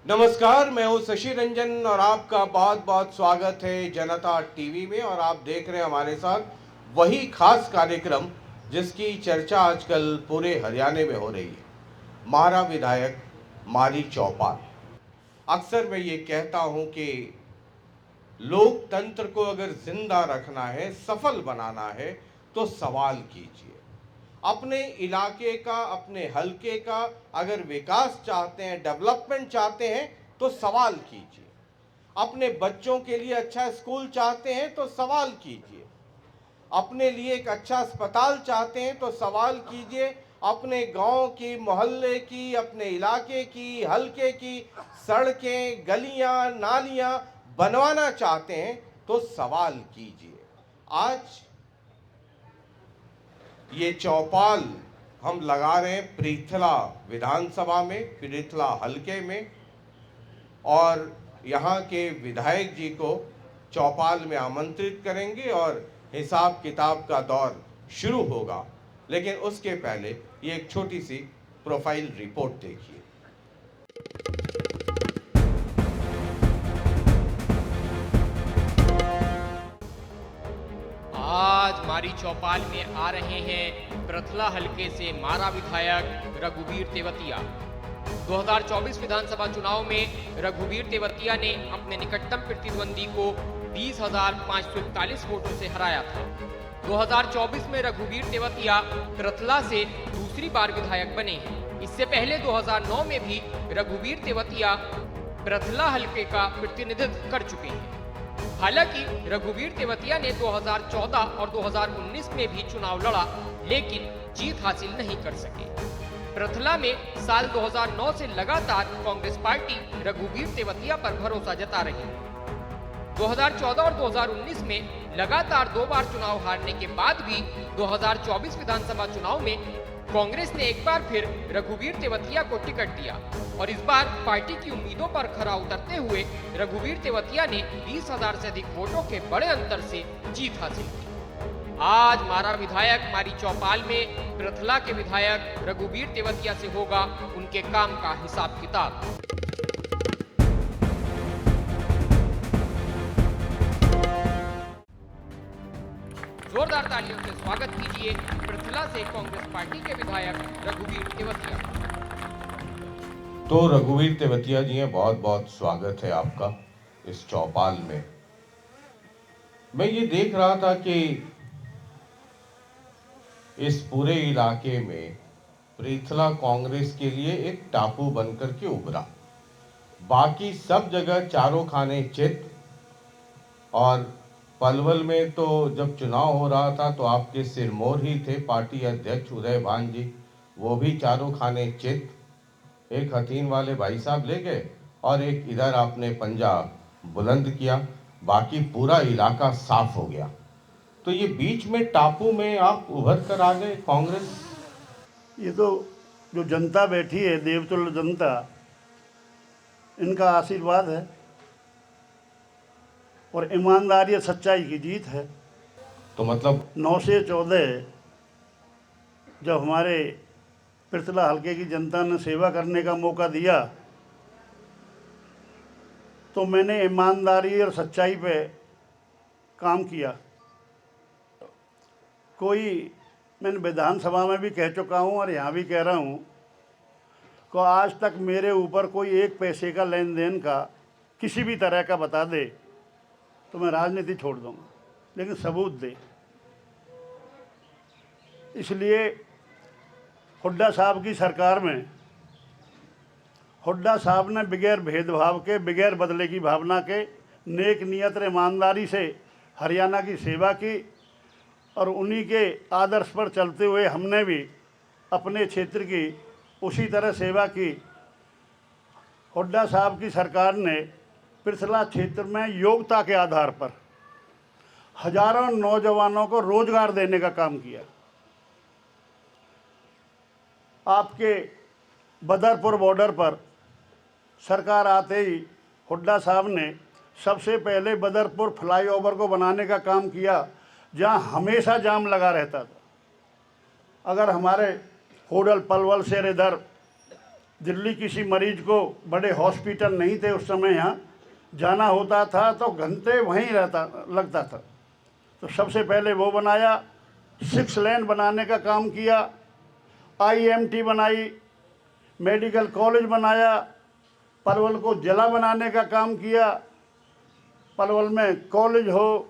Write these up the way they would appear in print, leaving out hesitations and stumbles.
नमस्कार, मैं हूं शशि रंजन और आपका बहुत बहुत स्वागत है जनता टीवी में। और आप देख रहे हैं हमारे साथ वही खास कार्यक्रम जिसकी चर्चा आजकल पूरे हरियाणा में हो रही है, मारा विधायक मारी चौपाल। अक्सर मैं ये कहता हूं कि लोकतंत्र को अगर जिंदा रखना है, सफल बनाना है, तो सवाल कीजिए। अपने इलाके का, अपने हलके का अगर विकास चाहते हैं, डेवलपमेंट चाहते हैं, तो सवाल कीजिए। अपने बच्चों के लिए अच्छा स्कूल चाहते हैं तो सवाल कीजिए। अपने लिए एक अच्छा अस्पताल चाहते हैं तो सवाल कीजिए। अपने गांव की, मोहल्ले की, अपने इलाके की, हलके की सड़कें, गलियां, नालियां बनवाना चाहते हैं तो सवाल कीजिए। आज ये चौपाल हम लगा रहे हैं पृथला विधानसभा में, पृथला हलके में। और यहाँ के विधायक जी को चौपाल में आमंत्रित करेंगे और हिसाब किताब का दौर शुरू होगा। लेकिन उसके पहले ये एक छोटी सी प्रोफाइल रिपोर्ट देखिए। आज मारी चौपाल में आ रहे हैं पृथला हलके से मारा विधायक रघुवीर तेवतिया। 2024 विधानसभा चुनाव में रघुवीर तेवतिया ने अपने निकटतम प्रतिद्वंदी को 20,541 वोटों से हराया था। 2024 में रघुवीर तेवतिया पृथला से दूसरी बार विधायक बने हैं। इससे पहले 2009 में भी रघुवीर तेवतिया पृथला हलके का प्रतिनिधित्व कर चुके हैं। हालांकि रघुवीर तेवतिया ने 2014 और 2019 में भी चुनाव लड़ा, लेकिन जीत हासिल नहीं कर सके। पृथला में साल 2009 से लगातार कांग्रेस पार्टी रघुवीर तेवतिया पर भरोसा जता रही है। 2014 और 2019 में लगातार 2 बार चुनाव हारने के बाद भी 2024 विधानसभा चुनाव में कांग्रेस ने एक बार फिर रघुवीर तेवतिया को टिकट दिया और इस बार पार्टी की उम्मीदों पर खरा उतरते हुए रघुवीर तेवतिया ने 20,000 से अधिक वोटों के बड़े अंतर से जीत हासिल की। आज मारा विधायक मारी चौपाल में पृथला के विधायक रघुवीर तेवतिया से होगा उनके काम का हिसाब किताब। जोरदार तालियों से स्वागत कीजिए पृथला से कांग्रेस पार्टी के विधायक रघुवीर तेवतिया। तो रघुवीर तेवतिया जी हैं, बहुत बहुत स्वागत है आपका इस चौपाल में। मैं ये देख रहा था कि इस पूरे इलाके में पृथला कांग्रेस के लिए एक टापू बनकर के उभरा। बाकी सब जगह चारों खाने चित। और पलवल में तो जब चुनाव हो रहा था तो आपके सिरमौर ही थे पार्टी अध्यक्ष उदय भान जी, वो भी चारों खाने चित। एक हथीन वाले भाई साहब ले गए और एक इधर आपने पंजा बुलंद किया, बाकी पूरा इलाका साफ हो गया। तो ये बीच में टापू में आप उभर कर आ गए कांग्रेस। ये तो जो जनता बैठी है, देवतुल्य जनता, इनका आशीर्वाद है और ईमानदारी और सच्चाई की जीत है। तो मतलब 9 से 14 जब हमारे पृथला हलके की जनता ने सेवा करने का मौका दिया तो मैंने ईमानदारी और सच्चाई पे काम किया। मैंने विधानसभा में भी कह चुका हूँ और यहाँ भी कह रहा हूँ कि आज तक मेरे ऊपर कोई एक पैसे का लेन देन का किसी भी तरह का बता दे तो मैं राजनीति छोड़ दूँगा, लेकिन सबूत दे। इसलिए हुड्डा साहब की सरकार में हुड्डा साहब ने बगैर भेदभाव के, बगैर बदले की भावना के, नेक नियत और ईमानदारी से हरियाणा की सेवा की और उन्हीं के आदर्श पर चलते हुए हमने भी अपने क्षेत्र की उसी तरह सेवा की। हुड्डा साहब की सरकार ने पृथला क्षेत्र में योग्यता के आधार पर हजारों नौजवानों को रोजगार देने का काम किया। आपके बदरपुर बॉर्डर पर सरकार आते ही हुड्डा साहब ने सबसे पहले बदरपुर फ्लाईओवर को बनाने का काम किया, जहां हमेशा जाम लगा रहता था। अगर हमारे होडल पलवल से इधर दिल्ली किसी मरीज को, बड़े हॉस्पिटल नहीं थे उस समय, यहाँ जाना होता था तो घंटे वहीं लगता था। तो सबसे पहले वो बनाया, 6 लेन बनाने का काम किया, IMT बनाई, मेडिकल कॉलेज बनाया, पलवल को जिला बनाने का काम किया। पलवल में कॉलेज हो,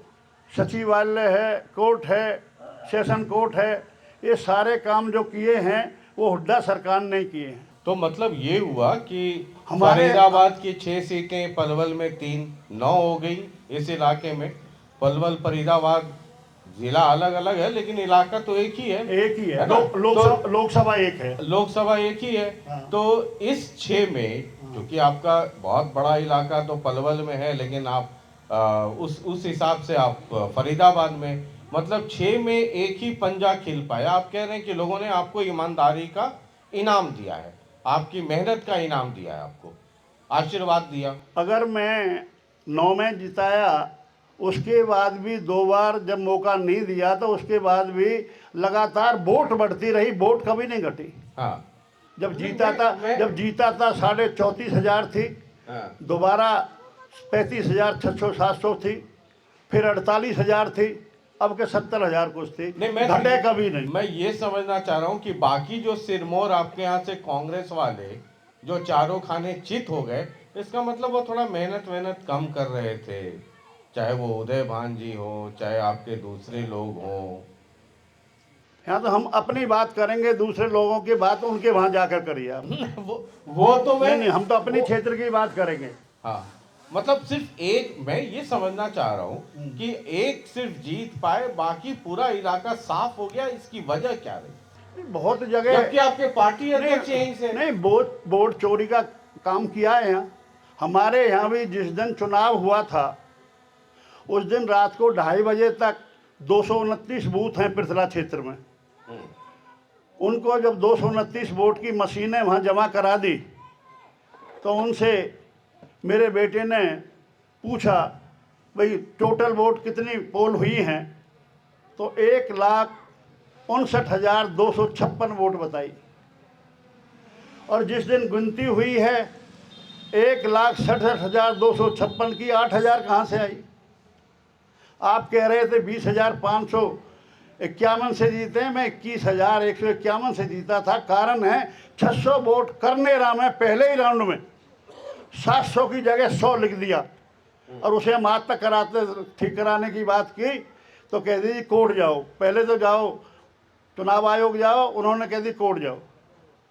सचिवालय है, कोर्ट है, सेशन कोर्ट है, ये सारे काम जो किए हैं वो हुड्डा सरकार ने किए हैं। तो मतलब ये हुआ कि हमारे- फरीदाबाद की 6 सीटें, पलवल में 3, 9 हो गई इस इलाके में। पलवल फरीदाबाद जिला अलग अलग है लेकिन इलाका तो एक ही है। एक ही है, ना? लोकसभा एक है, लोकसभा एक ही है। हाँ। तो इस 6 में, क्योंकि आपका बहुत बड़ा इलाका तो पलवल में है, लेकिन आप उस हिसाब से आप फरीदाबाद में, मतलब 6 में एक ही पंजा खिल पाया। आप कह रहे हैं कि लोगों ने आपको ईमानदारी का इनाम दिया है, आपकी मेहनत का इनाम दिया है, आपको आशीर्वाद दिया। अगर मैं 9 में जिताया, उसके बाद भी 2 बार जब मौका नहीं दिया तो उसके बाद भी लगातार वोट बढ़ती रही, वोट कभी नहीं घटी। हाँ जब जीता था 34,500 थी, हाँ। दोबारा 35,600-700 थी, फिर 48,000 थी, अब के 70,000 कुछ थी, नहीं, घटे कभी नहीं। मैं ये समझना चाह रहा हूँ कि बाकी जो सिरमौर आपके यहाँ से कांग्रेस वाले जो चारों खाने चित हो गए, इसका मतलब वो थोड़ा मेहनत कम कर रहे थे, चाहे वो उदय भान जी हो, चाहे आपके दूसरे लोग हों। यहाँ तो हम अपनी बात करेंगे, दूसरे लोगों की बात उनके वहाँ जाकर करिए आप। वो तो नहीं, हम तो अपने क्षेत्र की बात करेंगे। हाँ, मतलब सिर्फ एक, मैं ये समझना चाह रहा हूँ कि एक सिर्फ जीत पाए, बाकी पूरा इलाका साफ हो गया, इसकी वजह क्या रही? बहुत जगह, जबकि आपके पार्टी अध्यक्ष यहीं से। नहीं, वोट चोरी का काम किया है यहाँ। हमारे यहाँ भी जिस दिन चुनाव हुआ था उस दिन रात को 2:30 बजे तक 229 बूथ हैं पृथला क्षेत्र में। उनको जब 229 वोट की मशीनें वहाँ जमा करा दी तो उनसे मेरे बेटे ने पूछा, भाई टोटल वोट कितनी पोल हुई हैं? तो 1,59,256 वोट बताई। और जिस दिन गिनती हुई है 1,67,256 की 8,000 कहाँ से आई? आप कह रहे थे 20,551 से जीते हैं, मैं 21,151 से जीता था। कारण है 600 वोट करने रहा मैं पहले ही राउंड में, 700 की जगह 100 लिख दिया, और उसे हम आज तक ठीक कराने की बात की तो कह दीजिए कोर्ट जाओ। पहले तो जाओ चुनाव आयोग जाओ, उन्होंने कह दी कोर्ट जाओ।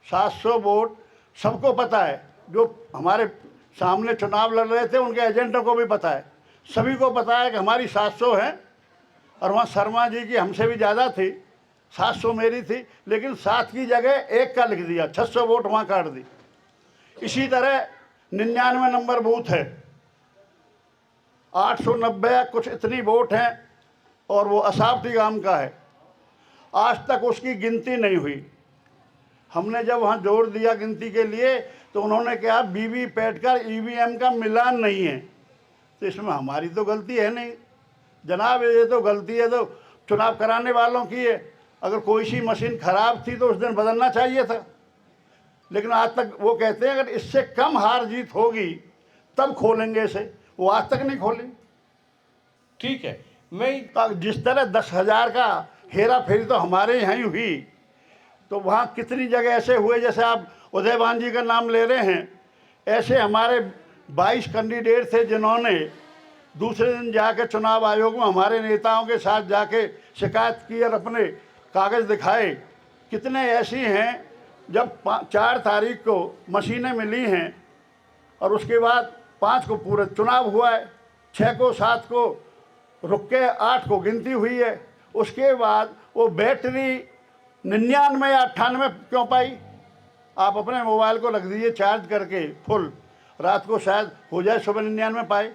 700 वोट सबको पता है, जो हमारे सामने चुनाव लड़ रहे थे उनके एजेंटों को भी पता है, सभी को पता है कि हमारी 700 है। और वहाँ शर्मा जी की हमसे भी ज़्यादा थी, 700 मेरी थी, लेकिन 7 की जगह 1 का लिख दिया, 600 वोट वहाँ काट दी। इसी तरह 99 नंबर बूथ है, 890 कुछ इतनी वोट हैं, और वो असावटी गांव का है। आज तक उसकी गिनती नहीं हुई। हमने जब वहाँ जोर दिया गिनती के लिए तो उन्होंने कहा वीवीपैट का EVM का मिलान नहीं है। तो इसमें हमारी तो गलती है नहीं जनाब, ये तो गलती है तो चुनाव कराने वालों की है। अगर कोई सी मशीन खराब थी तो उस दिन बदलना चाहिए था। लेकिन आज तक वो कहते हैं अगर इससे कम हार जीत होगी तब खोलेंगे इसे, वो आज तक नहीं खोली। ठीक है, मैं तो जिस तरह 10,000 का हेरा फेरी तो हमारे यहाँ ही हुई, तो वहाँ कितनी जगह ऐसे हुए, जैसे आप उदयभान जी का नाम ले रहे हैं, ऐसे हमारे 22 कैंडिडेट थे जिन्होंने दूसरे दिन जाके चुनाव आयोग में हमारे नेताओं के साथ जाके शिकायत की और अपने कागज़ दिखाए। कितने ऐसी हैं जब 4 तारीख को मशीनें मिली हैं और उसके बाद 5 को पूरा चुनाव हुआ है, 6 को 7 को रुक के 8 को गिनती हुई है। उसके बाद वो बैटरी 99 या 98 क्यों पाई? आप अपने मोबाइल को रख दीजिए चार्ज करके फुल, रात को शायद हो जाए, सुबह 99 पाए।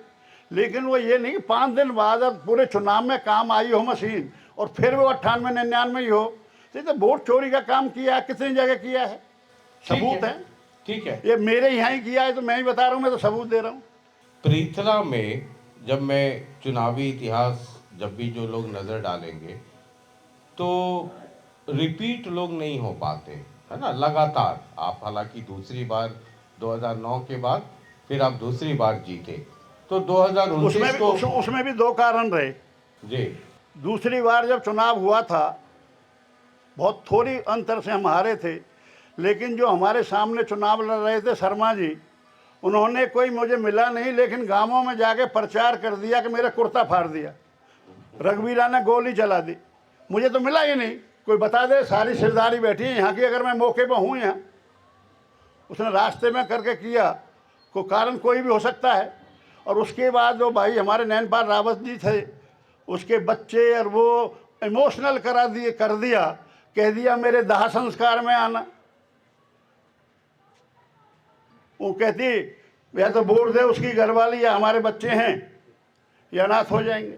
लेकिन वो ये नहीं 5 दिन बाद पूरे चुनाव में काम आई हो मशीन और फिर वो 98 99 ही हो। तो वोट चोरी का काम किया है, कितनी जगह किया है, सबूत है। ठीक है, ये मेरे यहाँ ही किया है तो मैं ही बता रहा हूँ, मैं तो सबूत दे रहा हूँ। पृथला में जब मैं चुनावी इतिहास जब भी जो लोग नज़र डालेंगे तो रिपीट लोग नहीं हो पाते, है ना, लगातार आप हालांकि दूसरी बार 2009 के बाद फिर आप दूसरी बार जीते, तो 2029 को उसमें भी दो कारण रहे जी। दूसरी बार जब चुनाव हुआ था बहुत थोड़ी अंतर से हम हारे थे, लेकिन जो हमारे सामने चुनाव लड़ रहे थे शर्मा जी, उन्होंने कोई मुझे मिला नहीं, लेकिन गांवों में जाके प्रचार कर दिया कि मेरा कुर्ता फाड़ दिया, रघुवीरा ने गोली चला दी। मुझे तो मिला ही नहीं, कोई बता दे, सारी सिरदारी बैठी है यहाँ की, अगर मैं मौके पर हूँ यहाँ। उसने रास्ते में करके किया, को कारण कोई भी हो सकता है। और उसके बाद जो भाई हमारे नैनपाल रावत जी थे, उसके बच्चे और वो इमोशनल कर दिया, कह दिया मेरे दाह संस्कार में आना। वो कहती या तो बोल दे उसकी घरवाली या हमारे बच्चे हैं या अनाथ हो जाएंगे।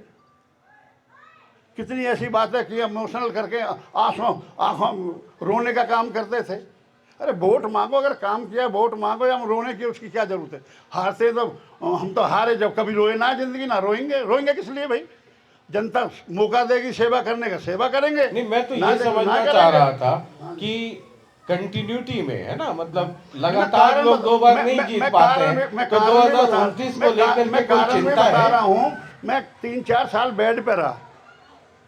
कितनी ऐसी बातें की, इमोशनल करके आंखों रोने का काम करते थे। अरे वोट मांगो, अगर काम किया वोट मांगो, या हम रोने की उसकी क्या जरूरत है। हारते तो हम तो हारे, जब कभी रोए ना जिंदगी ना, रोएंगे किस लिए भाई। जनता मौका देगी सेवा करने का, सेवा करेंगे। नहीं, मैं तो ये समझना चाह रहा था कि कंटिन्यूटी में है ना, मतलब लगातार लोग दो बार नहीं जीत पाते हैं, तो 2029 को लेकर के कोई चिंता है? बता रहा हूँ, मैं 3-4 साल बेड पे रहा,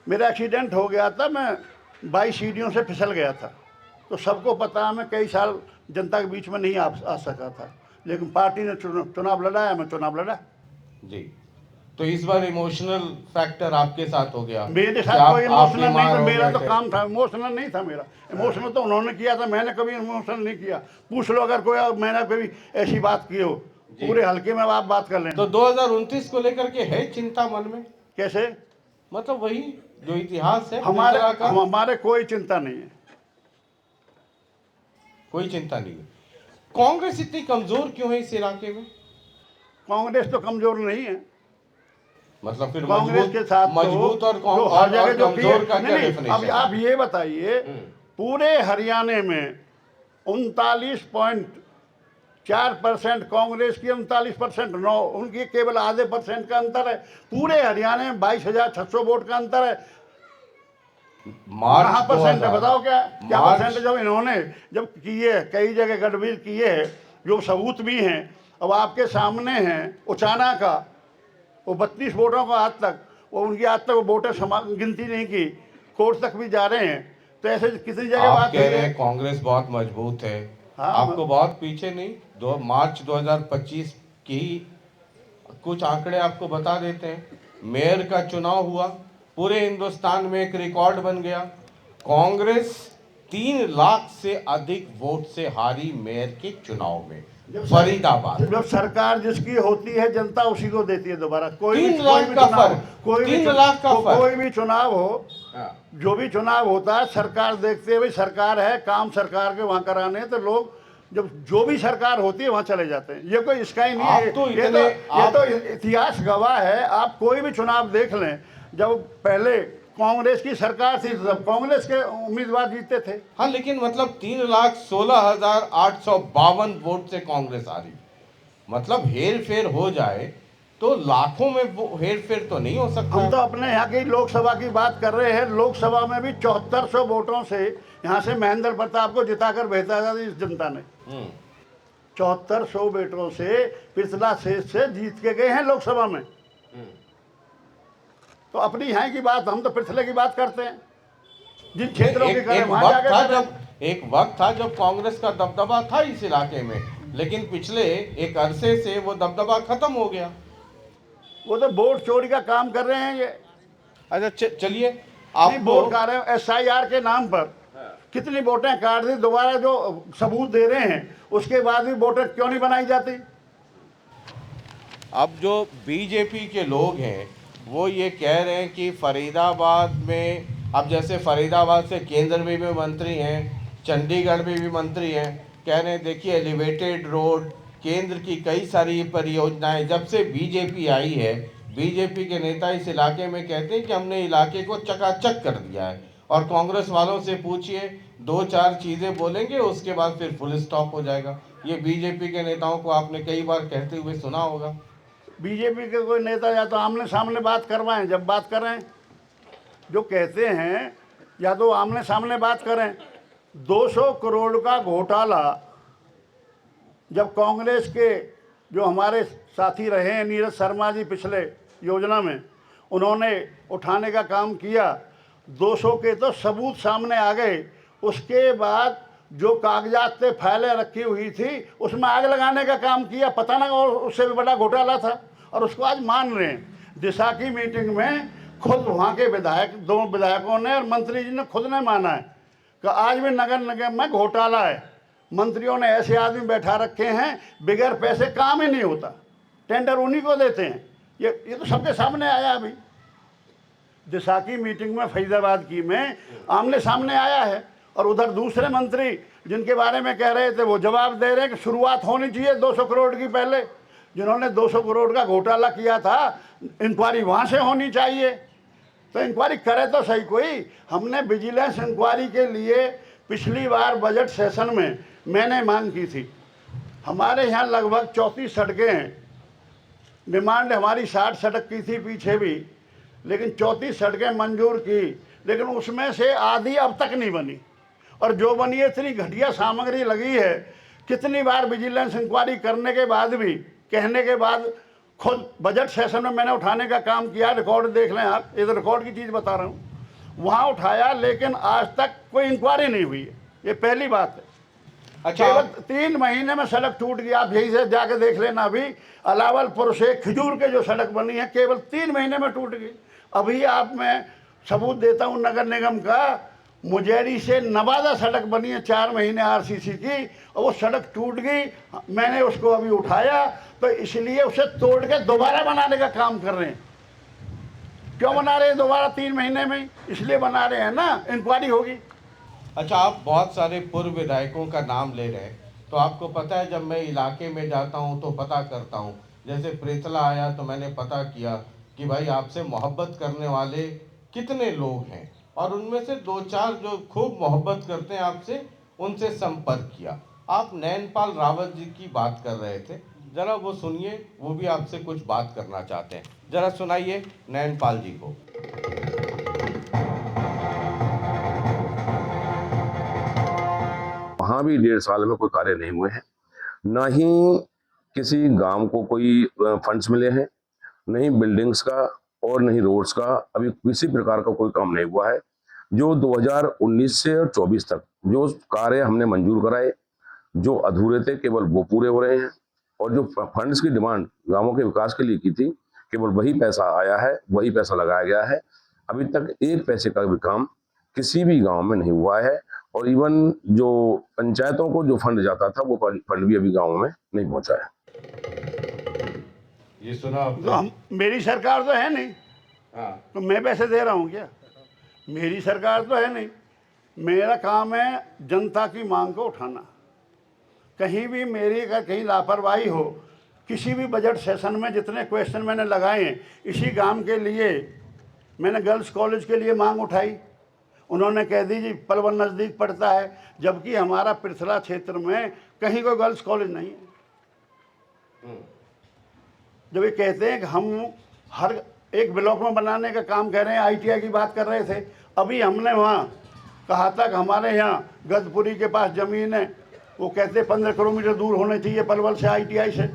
मेरा एक्सीडेंट हो गया था, मैं 22 सीढ़ियों से फिसल गया था। तो सबको पता है मैं कई साल जनता के बीच में नहीं आ सका था, लेकिन पार्टी ने चुनाव लड़ाया, मैं चुनाव लड़ा जी। तो इस बार इमोशनल फैक्टर आपके साथ हो गया? मेरे साथ कोई इमोशनल नहीं था, मेरा तो काम था, इमोशनल नहीं था मेरा। इमोशनल तो उन्होंने किया था, मैंने कभी इमोशनल नहीं किया। पूछ लो अगर कोई, मैंने कभी ऐसी बात की हो, पूरे हल्के में आप बात कर लें। तो 2029 को लेकर के है चिंता मन में? कैसे? मतलब वही जो इतिहास है हमारे कोई चिंता नहीं है, कोई चिंता नहीं है। कांग्रेस इतनी कमजोर क्यों है इस इलाके में? कांग्रेस तो कमजोर नहीं है, मतलब फिर कांग्रेस के साथ मजबूत और हर जगह जो कमजोर का क्या डेफिनेशन? अब आप ये बताइए, पूरे हरियाणा में 39.4% कांग्रेस की, 39% नो उनकी, केवल आधे % का अंतर है। पूरे हरियाणा में 22,600 वोट का अंतर है। मार्च परसेंट है, बताओ क्या परसेंट जब इन्होंने जब किए, कई जगह गड़बड़ी किए है, जो सबूत भी हैं, अब आपके सामने हैं। उचाना का वो 32 वोटों का आज तक, वो उनकी आज तक वो वोटें गिनती नहीं की, कोर्ट तक भी जा रहे हैं। तो ऐसे कितनी जगह बात कह रहे हैं कांग्रेस बहुत मजबूत है। हाँ, आपको बहुत पीछे नहीं, मार्च 2025 की कुछ आंकड़े आपको बता देते हैं। मेयर का चुनाव हुआ, पूरे हिंदुस्तान में एक रिकॉर्ड बन गया। कांग्रेस 3 लाख से अधिक वोट से हारी मेयर के चुनाव में, फरीदाबाद। जब सरकार जिसकी होती है जनता उसी को देती है दोबारा। कोई 3 लाख का फर्क, 3 लाख का फर्क। कोई भी चुनाव हो, जो भी चुनाव होता है, सरकार देखते हैं भाई सरकार है, काम सरकार के वहां कराने, तो लोग जब जो भी सरकार होती है वहां चले जाते हैं। ये कोई इसका ही नहीं है, ये तो इतिहास गवाह है। आप कोई भी चुनाव देख लें, जब पहले कांग्रेस की सरकार थी तब कांग्रेस के उम्मीदवार जीतते थे। हाँ, लेकिन मतलब 3,16,852 वोट से कांग्रेस हारी। मतलब हेर फेर हो जाए तो लाखों में हेर फेर तो नहीं हो सकता। हम तो अपने यहाँ की लोकसभा की बात कर रहे हैं। लोकसभा में भी 7400 वोटों से यहाँ से महेंद्र प्रताप को जिताकर भेजा था इस जनता ने। 7400 वोटों से पिछला से जीत के गए हैं लोकसभा में। तो अपनी यहाँ की बात, हम तो पिछले की बात करते हैं, जिन क्षेत्रों की करें वहां जाके। एक वक्त था जब कांग्रेस का दबदबा था इस इलाके में, लेकिन पिछले एक अरसे से वो दबदबा खत्म हो गया। वो तो वोट चोरी का काम कर रहे हैं ये। अच्छा चलिए, आप वोट खा रहे हैं SIR के नाम पर। कितनी वोटें काट दी, दोबारा जो सबूत दे रहे हैं उसके बाद भी वोटें क्यों नहीं बनाई जाती? अब जो बीजेपी के लोग हैं वो ये कह रहे हैं कि फरीदाबाद में, अब जैसे फरीदाबाद से केंद्र में भी मंत्री हैं, चंडीगढ़ में भी मंत्री हैं, कह रहे हैं देखिए एलिवेटेड रोड, केंद्र की कई सारी परियोजनाएं, जब से बीजेपी आई है, बीजेपी के नेता इस इलाके में कहते हैं कि हमने इलाके को चकाचक कर दिया है। और कांग्रेस वालों से पूछिए, 2-4 चीज़ें बोलेंगे, उसके बाद फिर फुल स्टॉप हो जाएगा। ये बीजेपी के नेताओं को आपने कई बार कहते हुए सुना होगा। बीजेपी के कोई नेता या तो आमने सामने बात करवाएं, जब बात करें जो कहते हैं, या तो आमने सामने बात करें। 200 करोड़ का घोटाला जब कांग्रेस के जो हमारे साथी रहे हैं नीरज शर्मा जी पिछले योजना में, उन्होंने उठाने का काम किया। 200 के तो सबूत सामने आ गए। उसके बाद जो कागजात पे फाइलें रखी हुई थी उसमें आग लगाने का काम किया, पता ना और उससे भी बड़ा घोटाला था, और उसको आज मान रहे हैं। दिशा की मीटिंग में खुद वहाँ के विधायक, 2 विधायकों ने और मंत्री जी ने खुद ने माना है कि आज भी नगर निगम में घोटाला है। मंत्रियों ने ऐसे आदमी बैठा रखे हैं, बगैर पैसे काम ही नहीं होता, टेंडर उन्हीं को देते हैं। ये तो सबके सामने आया। अभी दिशा की मीटिंग में फरीदाबाद की में आमने सामने आया है। और उधर दूसरे मंत्री जिनके बारे में कह रहे थे वो जवाब दे रहे हैं कि शुरुआत होनी चाहिए 200 करोड़ की। पहले जिन्होंने 200 करोड़ का घोटाला किया था, इंक्वायरी वहाँ से होनी चाहिए। तो इंक्वायरी करे तो सही कोई। हमने विजिलेंस इंक्वायरी के लिए पिछली बार बजट सेशन में मैंने मांग की थी। हमारे यहाँ लगभग 34 सड़कें हैं। डिमांड हमारी 60 सड़क की थी पीछे भी, लेकिन 34 सड़कें मंजूर की, लेकिन उसमें से आधी अब तक नहीं बनी। और जो बनी है इतनी घटिया सामग्री लगी है। कितनी बार विजिलेंस इंक्वायरी करने के बाद भी, कहने के बाद, खुद बजट सेशन में मैंने उठाने का काम किया। रिकॉर्ड देख लें आप, ये तो रिकॉर्ड की चीज़ बता रहा हूँ। वहाँ उठाया, लेकिन आज तक कोई इंक्वायरी नहीं हुई है। ये पहली बात है। अच्छा, केवल 3 महीने में सड़क टूट गई। आप यही से जाके देख लेना। अभी अलावलपुर से खजूर के जो सड़क बनी है केवल 3 महीने में टूट गई। अभी आप मैं सबूत देता हूँ नगर निगम का। मुजेरी से नवादा सड़क बनी है 4 महीने आरसीसी की, और वो सड़क टूट गई। मैंने उसको अभी उठाया, तो इसलिए उसे तोड़ के दोबारा बनाने का काम कर रहे हैं। क्यों बना रहे हैं दोबारा 3 महीने में? इसलिए बना रहे हैं ना, इंक्वायरी होगी। अच्छा, आप बहुत सारे पूर्व विधायकों का नाम ले रहे हैं, तो आपको पता है जब मैं इलाके में जाता हूं तो पता करता हूं। जैसे प्रेतला आया तो मैंने पता किया कि भाई आपसे मोहब्बत करने वाले कितने लोग हैं, और उनमें से 2-4 जो खूब मोहब्बत करते हैं आपसे, उनसे संपर्क किया। आप नैनपाल रावत जी की बात कर रहे थे, जरा वो सुनिए। वो भी आपसे कुछ बात करना चाहते हैं, जरा सुनाइए नैनपाल जी को। वहाँ भी 1.5 साल में कोई कार्य नहीं हुए हैं, ना ही किसी गांव को कोई फंड्स मिले हैं, नहीं बिल्डिंग्स का और नहीं रोड्स का। अभी किसी प्रकार का कोई काम नहीं हुआ है। जो 2019 से और 24 तक जो कार्य हमने मंजूर कराए, जो अधूरे थे, केवल वो पूरे हो रहे हैं। और जो फंड्स की डिमांड गांवों के विकास के लिए की थी, केवल वही पैसा आया है, वही पैसा लगाया गया है। अभी तक 1 पैसे का भी काम किसी भी गांव में नहीं हुआ है। और इवन जो पंचायतों को जो फंड जाता था, वो फंड भी अभी गाँव में नहीं पहुंचा है। ये सुना तो मेरी सरकार तो है नहीं, हाँ। तो मैं पैसे दे रहा हूँ क्या? मेरी सरकार तो है नहीं। मेरा काम है जनता की मांग को उठाना। कहीं भी मेरी अगर कहीं लापरवाही हो, किसी भी बजट सेशन में जितने क्वेश्चन मैंने लगाए हैं, इसी काम के लिए मैंने गर्ल्स कॉलेज के लिए मांग उठाई। उन्होंने कह दी जी पलवल नज़दीक पड़ता है, जबकि हमारा पिरथला क्षेत्र में कहीं कोई गर्ल्स कॉलेज नहीं है। जब ये कहते हैं कि हम हर एक ब्लॉक में बनाने का काम कर रहे हैं, ITI की बात कर रहे थे। अभी हमने वहाँ कहा था कि हमारे यहाँ गदपुरी के पास ज़मीन है, वो कहते 15 किलोमीटर दूर होने चाहिए पलवल से, ITI से।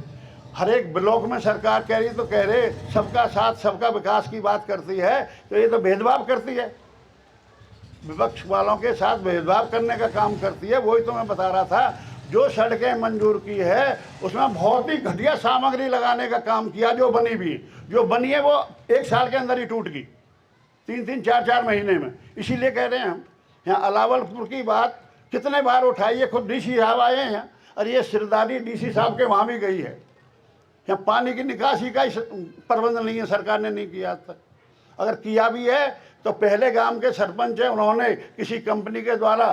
हर एक ब्लॉक में सरकार कह रही, तो कह रहे सबका साथ सबका विकास की बात करती है, तो ये तो भेदभाव करती है, विपक्ष वालों के साथ भेदभाव करने का काम करती है। वही तो मैं बता रहा था। जो सड़कें मंजूर की है उसमें बहुत ही घटिया सामग्री लगाने का काम किया। जो बनी भी, जो बनी है वो 1 साल के अंदर ही टूट गई, 3-3, 4-4 महीने में। इसीलिए कह रहे हैं हम। यहाँ अलावलपुर की बात कितने बार उठाई है, खुद DC साहब आए हैं यहाँ, और ये सिरदारी DC साहब के वहाँ भी गई है। यहाँ पानी की निकासी का प्रबंध नहीं है, सरकार ने नहीं किया आज तक। अगर किया भी है तो पहले गांव के सरपंच हैं, उन्होंने किसी कंपनी के द्वारा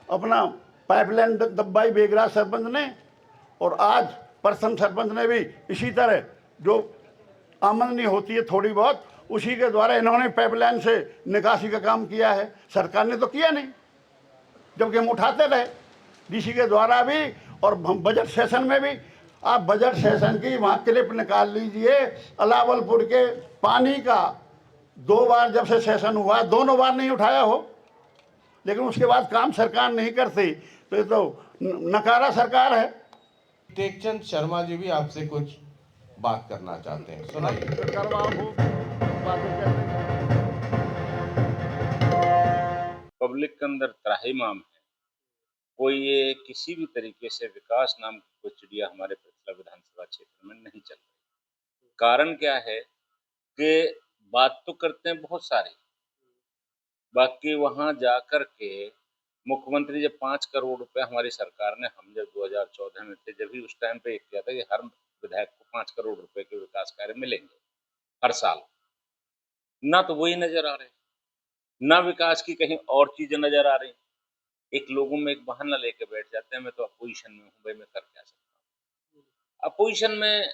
अपना पाइपलाइन दबाई, बेगराज सरपंच ने, और आज प्रथम सरपंच ने भी इसी तरह जो आमदनी होती है थोड़ी बहुत, उसी के द्वारा इन्होंने पाइपलाइन से निकासी का काम किया है। सरकार ने तो किया नहीं, जबकि हम उठाते रहे DC के द्वारा भी। और बजट सेशन में भी, आप बजट सेशन की वहाँ क्लिप निकाल लीजिए। अलावलपुर के पानी का 2 बार जब से सेशन हुआ, दोनों बार नहीं उठाया हो, लेकिन उसके बाद काम सरकार नहीं करती तो ये तो नकारा सरकार है। टेकचंद शर्मा जी भी आपसे कुछ बात करना चाहते हैं, सुनाइए। पब्लिक के अंदर त्राहिमाम है, कोई ये किसी भी तरीके से विकास नाम की कोई चिड़िया हमारे पृथला विधानसभा क्षेत्र में नहीं चल रही। कारण क्या है कि बात तो करते हैं बहुत सारी, बाकी वहां जाकर के मुख्यमंत्री जब 5 करोड़ रुपए हमारी सरकार ने, हम जब 2014 में थे जब भी उस टाइम पे एक किया था कि हर विधायक को 5 करोड़ रुपए के विकास कार्य मिलेंगे हर साल, ना तो वही नजर आ रहे, ना विकास की कहीं और चीजें नजर आ रही। एक लोगों में एक बहाना लेके बैठ जाते हैं, मैं तो अपोजिशन में हूँ, भाई मैं कर क्या सकता हूँ। अपोजिशन में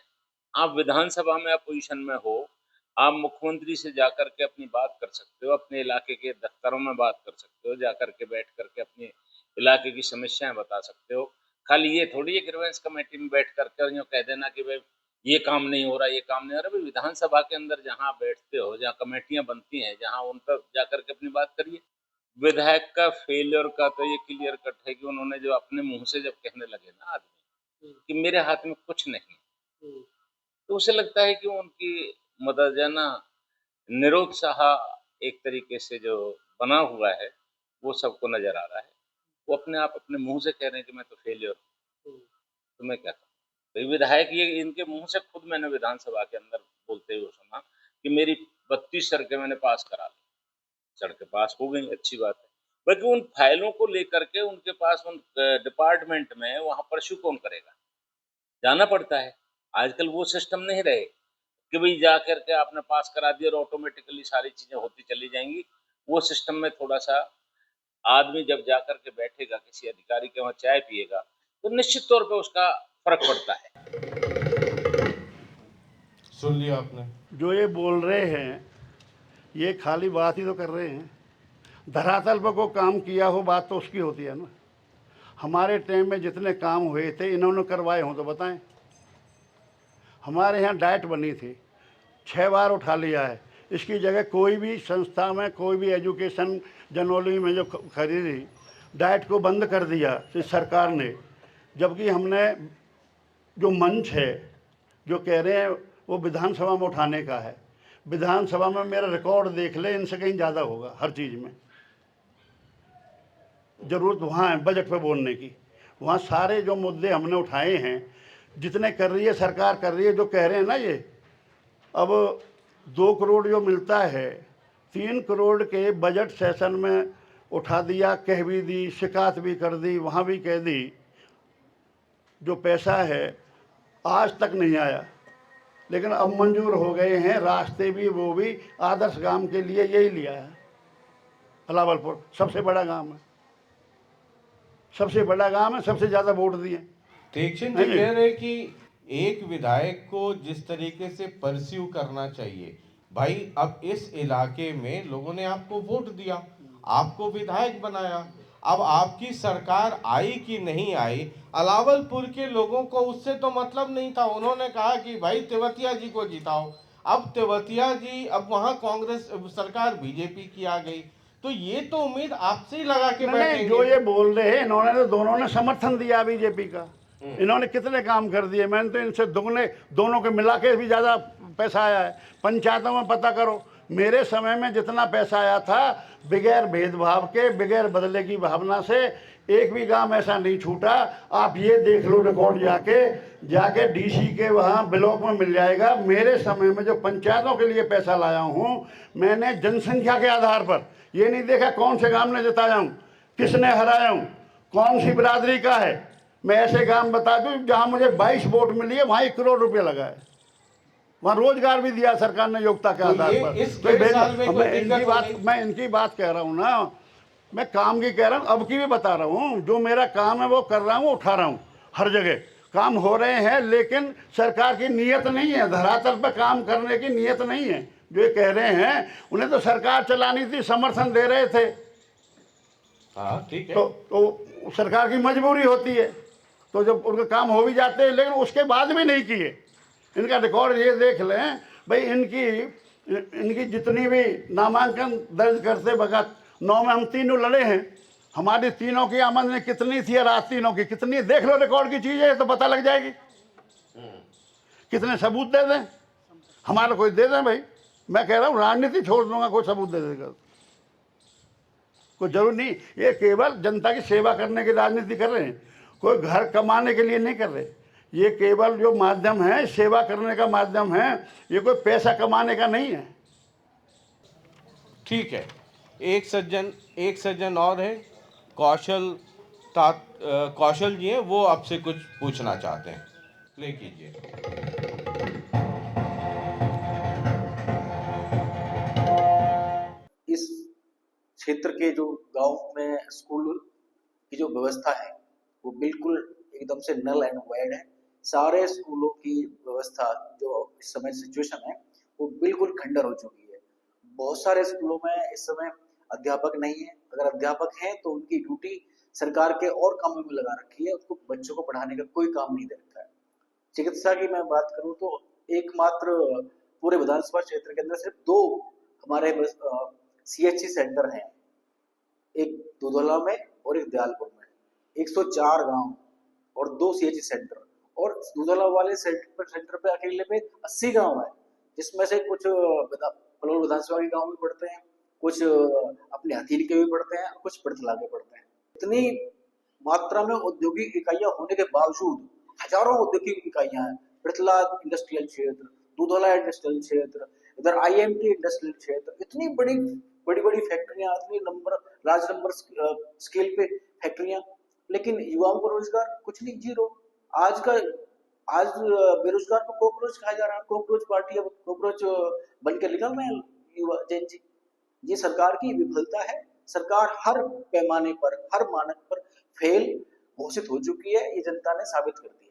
आप विधानसभा में अपोजिशन में हो, आप मुख्यमंत्री से जाकर के अपनी बात कर सकते हो, अपने इलाके के दफ्तरों में बात कर सकते हो, जाकर के बैठ करके अपने इलाके की समस्याएं बता सकते हो। खाली ये थोड़ी है ग्रीवेंस कमेटी में बैठ करके यूँ कह देना कि भाई ये काम नहीं हो रहा, ये काम नहीं हो रहा। भाई विधानसभा के अंदर जहाँ बैठते हो, जहाँ कमेटियां बनती हैं, जहाँ उन पर जाकर के अपनी बात करिए। विधायक का फेलियर का तो ये क्लियर कट है कि उन्होंने जो अपने मुंह से जब कहने लगे ना आदमी कि मेरे हाथ में कुछ नहीं, तो उसे लगता है कि उनकी मदद है ना निरुत्साह एक तरीके से जो बना हुआ है वो सबको नजर आ रहा है। वो अपने आप अपने मुंह से कह रहे हैं कि मैं तो फेलियर हूँ, तो मैं क्या करूँ। तो विधायक ये इनके मुंह से खुद मैंने विधानसभा के अंदर बोलते हुए सुना कि मेरी 32 सड़कें मैंने पास करा ली। सड़कें पास हो गई, अच्छी बात है, बल्कि उन फाइलों को लेकर के उनके पास उन डिपार्टमेंट में वहां परस्यू कौन करेगा, जाना पड़ता है। आजकल वो सिस्टम नहीं रहे कि भाई जा करके आपने पास करा दिया और ऑटोमेटिकली सारी चीजें होती चली जाएंगी। वो सिस्टम में थोड़ा सा आदमी जब जा करके बैठेगा किसी अधिकारी के वहां चाय पिएगा तो निश्चित तौर पे उसका फर्क पड़ता है। सुन लिया आपने। जो ये बोल रहे हैं ये खाली बात ही तो कर रहे हैं, धरातल पर को काम किया हो बात तो उसकी होती है ना। हमारे टाइम में जितने काम हुए थे इन्होंने करवाए हों तो बताएं। हमारे यहाँ डाइट बनी थी, 6 बार उठा लिया है। इसकी जगह कोई भी संस्था में कोई भी एजुकेशन जनरली में जो खरीदी डाइट को बंद कर दिया इस सरकार ने, जबकि हमने जो मंच है जो कह रहे हैं वो विधानसभा में उठाने का है। विधानसभा में मेरा रिकॉर्ड देख ले, इनसे कहीं ज़्यादा होगा हर चीज़ में। ज़रूरत वहाँ है बजट पे बोलने की, वहाँ सारे जो मुद्दे हमने उठाए हैं जितने कर रही है सरकार कर रही है। जो कह रहे हैं ना ये अब 2 करोड़ जो मिलता है 3 करोड़ के बजट सेशन में उठा दिया, कह भी दी, शिकायत भी कर दी, वहाँ भी कह दी। जो पैसा है आज तक नहीं आया, लेकिन अब मंजूर हो गए हैं रास्ते भी, वो भी आदर्श गांव के लिए यही लिया है। अलावलपुर सबसे बड़ा गांव है, सबसे बड़ा गांव है, सबसे ज़्यादा वोट दिए। टेकचंद जी कह रहे कि एक विधायक को जिस तरीके से परस्यू करना चाहिए, भाई अब इस इलाके में लोगों ने आपको वोट दिया, आपको विधायक बनाया, अब आपकी सरकार आई कि नहीं आई, अलावलपुर के लोगों को उससे तो मतलब नहीं था। उन्होंने कहा कि भाई तेवतिया जी को जिताओ। अब तेवतिया जी, अब वहां कांग्रेस सरकार बीजेपी की आ गई, तो ये तो उम्मीद आपसे ही लगा के बैठेंगे। जो ये बोल रहे हैं इन्होंने तो दोनों ने समर्थन दिया बीजेपी का। इन्होंने कितने काम कर दिए, मैंने तो इनसे दुगने दोनों के मिला के भी ज़्यादा पैसा आया है। पंचायतों में पता करो, मेरे समय में जितना पैसा आया था बगैर भेदभाव के, बगैर बदले की भावना से, एक भी गांव ऐसा नहीं छूटा। आप ये देख लो रिकॉर्ड जाके डीसी के वहाँ ब्लॉक में मिल जाएगा। मेरे समय में जो पंचायतों के लिए पैसा लाया हूँ मैंने जनसंख्या के आधार पर, ये नहीं देखा कौन से गांव ने जिताया हूँ, किसने हराया हूँ, कौन सी बिरादरी का है। मैं ऐसे गांव बता दूं जहां मुझे 22 वोट मिली है, वहां 1 करोड़ रुपये लगा है, वहां रोजगार भी दिया सरकार ने योग्यता के आधार पर। मैं इनकी बात कह रहा हूं ना, मैं काम की कह रहा हूं, अब की भी बता रहा हूं। जो मेरा काम है वो कर रहा हूं, उठा रहा हूं। हर जगह काम हो रहे हैं, लेकिन सरकार की नीयत नहीं है, धरातल पर काम करने की नीयत नहीं है। जो ये कह रहे हैं उन्हें तो सरकार चलानी थी, समर्थन दे रहे थे। हाँ ठीक है, तो सरकार की मजबूरी होती है, तो जब उनके काम हो भी जाते हैं, लेकिन उसके बाद भी नहीं किए। इनका रिकॉर्ड ये देख लें भाई, इनकी जितनी भी नामांकन दर्ज करते वक्त 9 में हम 3 लड़े हैं, हमारी तीनों की आमदनी कितनी थी और आज तीनों की कितनी, देख लो रिकॉर्ड की चीज़ है तो पता लग जाएगी। कितने सबूत दे दें, हमारा कोई दे दें भाई। मैं कह रहा हूँ राजनीति छोड़ दूंगा, कोई सबूत दे देगा, कोई जरूर नहीं। ये केवल जनता की सेवा करने की राजनीति कर रहे हैं, कोई घर कमाने के लिए नहीं कर रहे। ये केवल जो माध्यम है सेवा करने का माध्यम है, ये कोई पैसा कमाने का नहीं है। ठीक है, एक सज्जन और है, कौशल जी हैं, वो आपसे कुछ पूछना चाहते हैं, प्ले कीजिए। इस क्षेत्र के जो गांव में स्कूल की जो व्यवस्था है वो बिल्कुल एकदम से नल एंड वाइड है। सारे स्कूलों की व्यवस्था जो इस समय सिचुएशन है वो बिल्कुल खंडर हो चुकी है। बहुत सारे स्कूलों में इस समय अध्यापक नहीं है, अगर अध्यापक हैं तो उनकी ड्यूटी सरकार के और कामों में लगा रखी है, उसको बच्चों को पढ़ाने का कोई काम नहीं दे रखा है। चिकित्सा की मैं बात करूं तो एकमात्र पूरे विधानसभा क्षेत्र के अंदर सिर्फ 2 हमारे CHC सेंटर हैं, एक दुधौला में और एक दयालपुर में। 104 गांव और 2 CHC सेंटर, और दुधौला वाले सेंटर पे अकेले पे 80 गांव है, जिसमें से कुछ पलोल विधानसभा के गांव भी पड़ते हैं, कुछ अपने हथीली के भी पड़ते हैं, कुछ पृथला के पड़ते हैं। इतनी मात्रा में औद्योगिक इकाइयां होने के बावजूद हजारों औद्योगिक इकाइयां हैं। पृथला इंडस्ट्रियल क्षेत्र, दुधौला इंडस्ट्रियल क्षेत्र, इधर IMT इंडस्ट्रियल क्षेत्र, इतनी बड़ी फैक्ट्रियां, इतनी लार्ज नंबर स्केल पे फैक्ट्रियां, लेकिन युवाओं को रोजगार कुछ नहीं, जीरो। आज बेरोजगार को कॉकरोच कहा जा रहा है, कॉकरोच पार्टी, अब कॉकरोच बन के निकल रहे हैं युवा जैन जी। ये सरकार की विफलता है। सरकार हर पैमाने पर, हर मानक पर फेल घोषित हो चुकी है, ये जनता ने साबित कर दिया।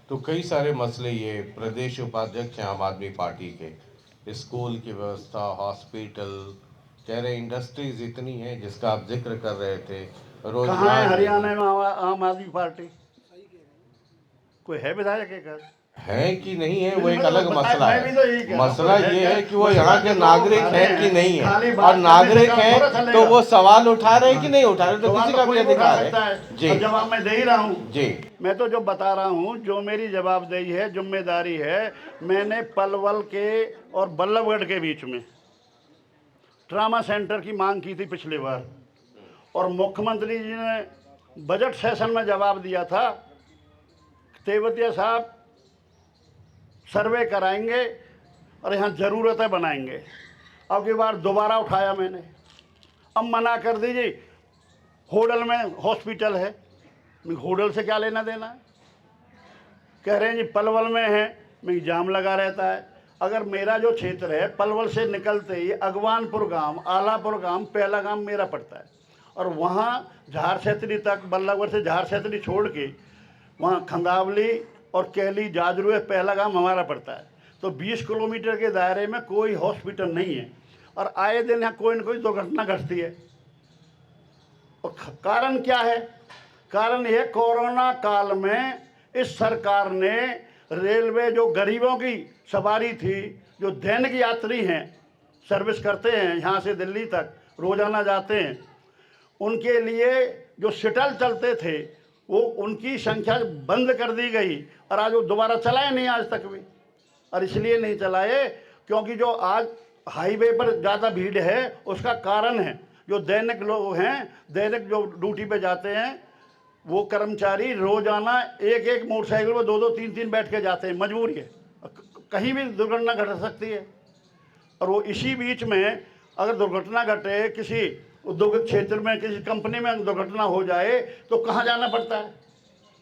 तो कई सारे मसले ये प्रदेश उपाध्यक्ष हैं आम आदमी पार्टी के, स्कूल की व्यवस्था, हॉस्पिटल, कह रहे इंडस्ट्रीज इतनी है जिसका आप जिक्र कर रहे थे, कहाँ है हरियाणा में आम आदमी पार्टी? कोई है विधायक एक है कि नहीं है, वो एक अलग मैं मसला भी तो यही है। कह रहा हूं। मसला ये है कि वो यहाँ के मसला तो नागरिक बहुत हैं है। कि नहीं खाली है, बात और नागरिक करने से हैं काम थोड़ा तो चलेगा। वो सवाल उठा रहे हैं कि नहीं उठा रहे, तो सवाल किसी का भी कोई उठा अधिकार सकता है। जी, जवाब मैं दे ही रहा हूँ जी। मैं तो जो बता रहा हूँ, जो मेरी जवाबदेही है, जिम्मेदारी है। मैंने पलवल के और बल्लभगढ़ के बीच में ट्रामा सेंटर की मांग की थी पिछली बार, और मुख्यमंत्री जी ने बजट सेशन में जवाब दिया था, तेवतिया साहब सर्वे कराएंगे और यहाँ ज़रूरतें बनाएंगे। अब की बार दोबारा उठाया मैंने, अब मना कर दीजिए। होडल में हॉस्पिटल है, होडल से क्या लेना देना है? कह रहे हैं जी पलवल में है, मैं जाम लगा रहता है। अगर मेरा जो क्षेत्र है, पलवल से निकलते ही अगवानपुर गांव, आलापुर गांव, पहला गांव मेरा पड़ता है, और वहाँ झारछेत्री तक, बल्लभगढ़ से झारछेत्री छोड़ के वहाँ खंदावली और कैली जाजरू है, पहला गांव हमारा पड़ता है। तो 20 किलोमीटर के दायरे में कोई हॉस्पिटल नहीं है, और आए दिन यहाँ कोई न कोई दुर्घटना घटती है। और कारण क्या है? कारण यह, कोरोना काल में इस सरकार ने रेलवे, जो गरीबों की सवारी थी, जो दैनिक यात्री हैं, सर्विस करते हैं यहाँ से दिल्ली तक रोजाना जाते हैं, उनके लिए जो शटल चलते थे वो उनकी संख्या बंद कर दी गई, और आज वो दोबारा चलाए नहीं आज तक भी। और इसलिए नहीं चलाए क्योंकि जो आज हाईवे पर ज़्यादा भीड़ है उसका कारण है, जो दैनिक लोग हैं, दैनिक जो ड्यूटी पे जाते हैं, वो कर्मचारी रोजाना एक मोटरसाइकिल पर 2-2, 3-3 बैठ के जाते हैं, मजबूरी है, कहीं भी दुर्घटना घट सकती है। और वो इसी बीच में अगर दुर्घटना घटे, किसी औद्योगिक क्षेत्र में, किसी कंपनी में दुर्घटना हो जाए तो कहाँ जाना पड़ता है।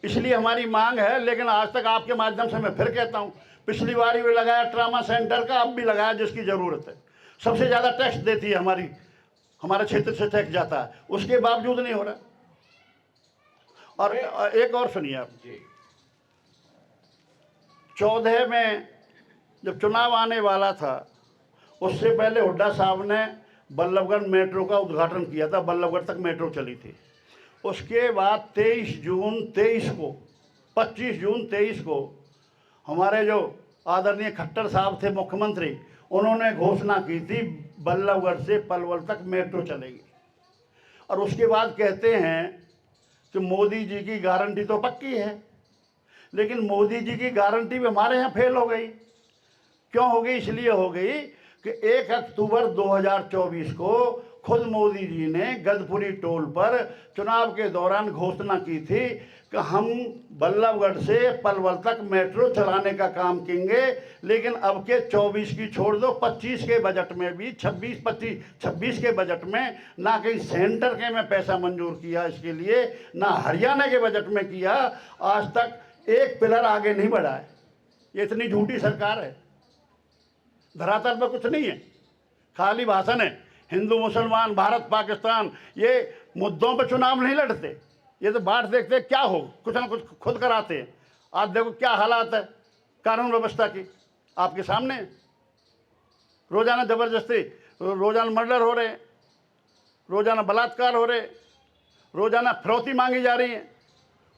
इसलिए हमारी मांग है, लेकिन आज तक आपके माध्यम से मैं फिर कहता हूँ, पिछली बार भी लगाया ट्रामा सेंटर का, अब भी लगाया, जिसकी ज़रूरत है। सबसे ज़्यादा टैक्स देती है हमारे क्षेत्र से टैक्स जाता है, उसके बावजूद नहीं हो रहा। और एक और सुनिए आप, 14 में जब चुनाव आने वाला था, उससे पहले हुड्डा साहब ने बल्लभगढ़ मेट्रो का उद्घाटन किया था, बल्लभगढ़ तक मेट्रो चली थी। उसके बाद 23 जून 23 को, 25 जून 23 को हमारे जो आदरणीय खट्टर साहब थे मुख्यमंत्री, उन्होंने घोषणा की थी बल्लभगढ़ से पलवल तक मेट्रो चलेगी। और उसके बाद कहते हैं कि मोदी जी की गारंटी तो पक्की है, लेकिन मोदी जी की गारंटी भी हमारे यहाँ फेल हो गई। क्यों हो गई? इसलिए हो गई कि 1 अक्टूबर 2024 को खुद मोदी जी ने गजपुरी टोल पर चुनाव के दौरान घोषणा की थी कि हम बल्लभगढ़ से पलवल तक मेट्रो चलाने का काम करेंगे। लेकिन अब के 24 की छोड़ दो, 25 के बजट में भी 26 के बजट में ना कहीं सेंटर के में पैसा मंजूर किया इसके लिए, ना हरियाणा के बजट में किया। आज तक एक पिलर आगे नहीं बढ़ा है। ये इतनी झूठी सरकार है, धरातल पर कुछ नहीं है, खाली भाषण है। हिंदू मुसलमान, भारत पाकिस्तान, ये मुद्दों पर चुनाव नहीं लड़ते। ये तो बात देखते क्या हो, कुछ ना कुछ खुद कराते हैं। आज देखो क्या हालात है कानून व्यवस्था की, आपके सामने। रोजाना जबरदस्ती, रोजाना मर्डर हो रहे, रोजाना बलात्कार हो रहे, रोजाना फिरौती मांगी जा रही है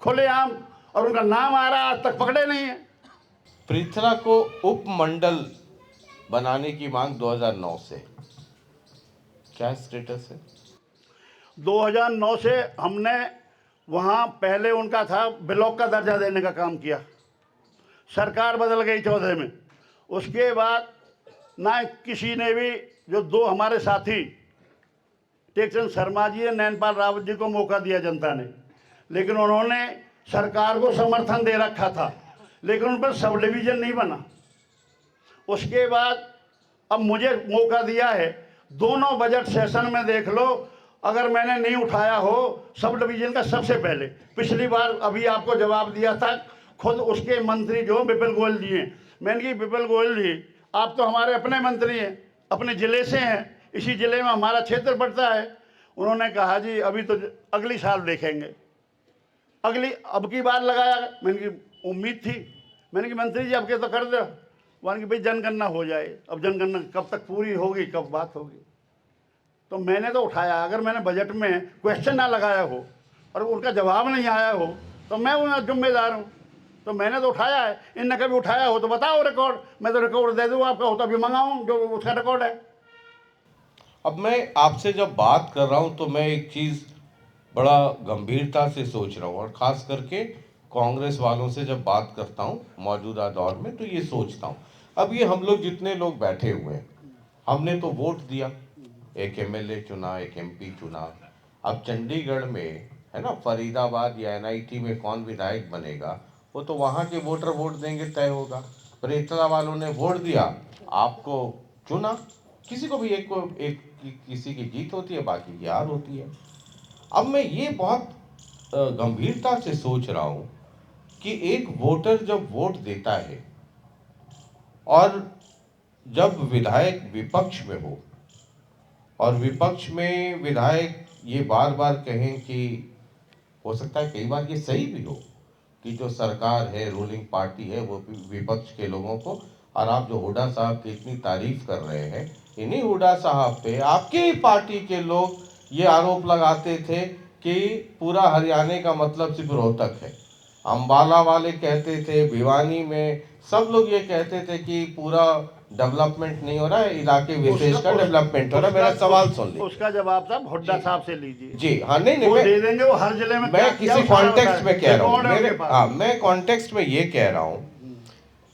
खुलेआम, और उनका नाम आ रहा है, आज तक पकड़े नहीं है। पृथला को उपमंडल बनाने की मांग 2009 से, क्या स्टेटस है? 2009 से हमने वहाँ पहले उनका था ब्लॉक का दर्जा देने का काम किया, सरकार बदल गई 14 में। उसके बाद ना किसी ने भी, जो 2 हमारे साथी टेकचंद शर्मा जी और नैनपाल रावत जी को मौका दिया जनता ने, लेकिन उन्होंने सरकार को समर्थन दे रखा था, लेकिन उन पर सब डिवीज़न नहीं बना। उसके बाद अब मुझे मौका दिया है, दोनों बजट सेशन में देख लो, अगर मैंने नहीं उठाया हो सब डिवीज़न का सबसे पहले। पिछली बार अभी आपको जवाब दिया था, खुद उसके मंत्री जो विपिन गोयल जी हैं, मैंने कहा विपिन गोयल जी आप तो हमारे अपने मंत्री हैं, अपने ज़िले से हैं, इसी ज़िले में हमारा क्षेत्र पड़ता है। उन्होंने कहा जी अभी तो अगली साल देखेंगे, अब की बार लगाया। मैंने की उम्मीद थी, मैंने कहा मंत्री जी अब के तो कर दो। मान कि भाई जनगणना हो जाए, अब जनगणना कब तक पूरी होगी, कब बात होगी। तो मैंने तो उठाया, अगर मैंने बजट में क्वेश्चन ना लगाया हो और उनका जवाब नहीं आया हो तो मैं उनका जिम्मेदार हूँ। तो मैंने तो उठाया है, इनने कभी उठाया हो तो बताओ रिकॉर्ड, मैं तो रिकॉर्ड दे दूँ आपका, हो तो अभी मंगाऊँ जो उसका रिकॉर्ड है। अब मैं आपसे जब बात कर रहा हूँ तो मैं एक चीज़ बड़ा गंभीरता से सोच रहा हूँ, और ख़ास करके कांग्रेस वालों से जब बात करता हूँ मौजूदा दौर में, तो ये सोचता हूँ, अब ये हम लोग जितने लोग बैठे हुए हैं, हमने तो वोट दिया, एक एमएलए चुना, एक एमपी चुना। अब चंडीगढ़ में है ना, फरीदाबाद या एनआईटी में कौन विधायक बनेगा वो तो वहाँ के वोटर वोट देंगे, तय होगा। परेतला वालों ने वोट दिया, आपको चुना, किसी को भी एक को एक किसी की जीत होती है, बाकी की हार होती है। अब मैं ये बहुत गंभीरता से सोच रहा हूँ कि एक वोटर जब वोट देता है और जब विधायक विपक्ष में हो और विपक्ष में विधायक ये बार बार कहें कि हो सकता है कई बार ये सही भी हो कि जो सरकार है, रूलिंग पार्टी है, वो विपक्ष के लोगों को, और आप जो हुड्डा साहब की इतनी तारीफ कर रहे हैं, इन्हीं हुड्डा साहब पे आपके ही पार्टी के लोग ये आरोप लगाते थे कि पूरा हरियाणा का मतलब सिर्फ रोहतक है। अम्बाला वाले कहते थे, भिवानी में सब लोग ये कहते थे कि पूरा डेवलपमेंट नहीं हो रहा है, इलाके विशेष का डेवलपमेंट हो रहा है। मेरा सवाल सुन लीजिए। उसका जवाब साहब हुड्डा साहब से लीजिए। जी हाँ, नहीं वो दे देंगे, वो हर जिले में। मैं किसी कॉन्टेक्स्ट में कह रहा हूँ, हाँ मैं कॉन्टेक्स्ट में ये कह रहा हूँ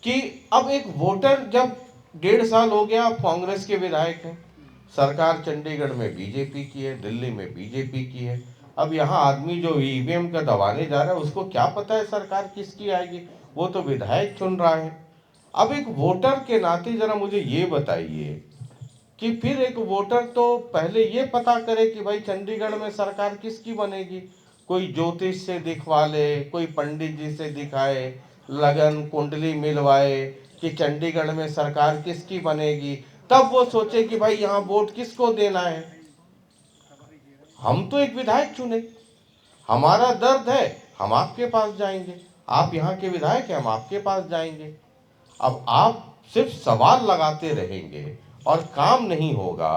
कि अब एक वोटर जब 1.5 साल हो गया, आप कांग्रेस के विधायक हैं, सरकार चंडीगढ़ में बीजेपी की है, दिल्ली में बीजेपी की है, अब यहाँ आदमी जो ईवीएम का दबाने जा रहा है उसको क्या पता है सरकार किसकी आएगी, वो तो विधायक चुन रहा है। अब एक वोटर के नाते जरा मुझे ये बताइए कि फिर एक वोटर तो पहले ये पता करे कि भाई चंडीगढ़ में सरकार किसकी बनेगी, कोई ज्योतिष से दिखवा ले, कोई पंडित जी से दिखाए, लगन कुंडली मिलवाए कि चंडीगढ़ में सरकार किसकी बनेगी, तब वो सोचे कि भाई यहाँ वोट किसको देना है। हम तो एक विधायक चुने, हमारा दर्द है, हम आपके पास जाएंगे, आप यहाँ के विधायक हैं, हम आपके पास जाएंगे। अब आप सिर्फ सवाल लगाते रहेंगे और काम नहीं होगा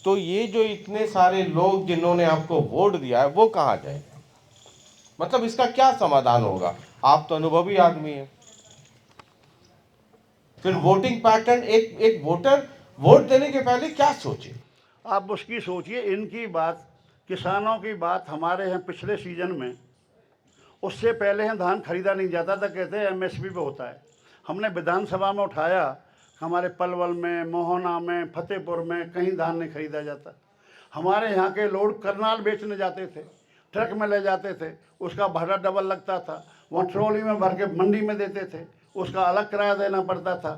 तो ये जो इतने सारे लोग जिन्होंने आपको वोट दिया है वो कहाँ जाए, मतलब इसका क्या समाधान होगा? आप तो अनुभवी आदमी हैं। फिर वोटिंग पैटर्न, एक वोटर वोट देने के पहले क्या सोचे? आप उसकी सोचिए, इनकी बात किसानों की बात हमारे यहाँ पिछले सीजन में, उससे पहले यहाँ धान खरीदा नहीं जाता था, कहते हैं एमएसपी पे होता है। हमने विधानसभा में उठाया, हमारे पलवल में, मोहना में, फतेहपुर में कहीं धान नहीं खरीदा जाता। हमारे यहाँ के लोग करनाल बेचने जाते थे, ट्रक में ले जाते थे, उसका भाड़ा डबल लगता था। वहाँ ट्रॉली में भर के मंडी में देते थे, उसका अलग किराया देना पड़ता था।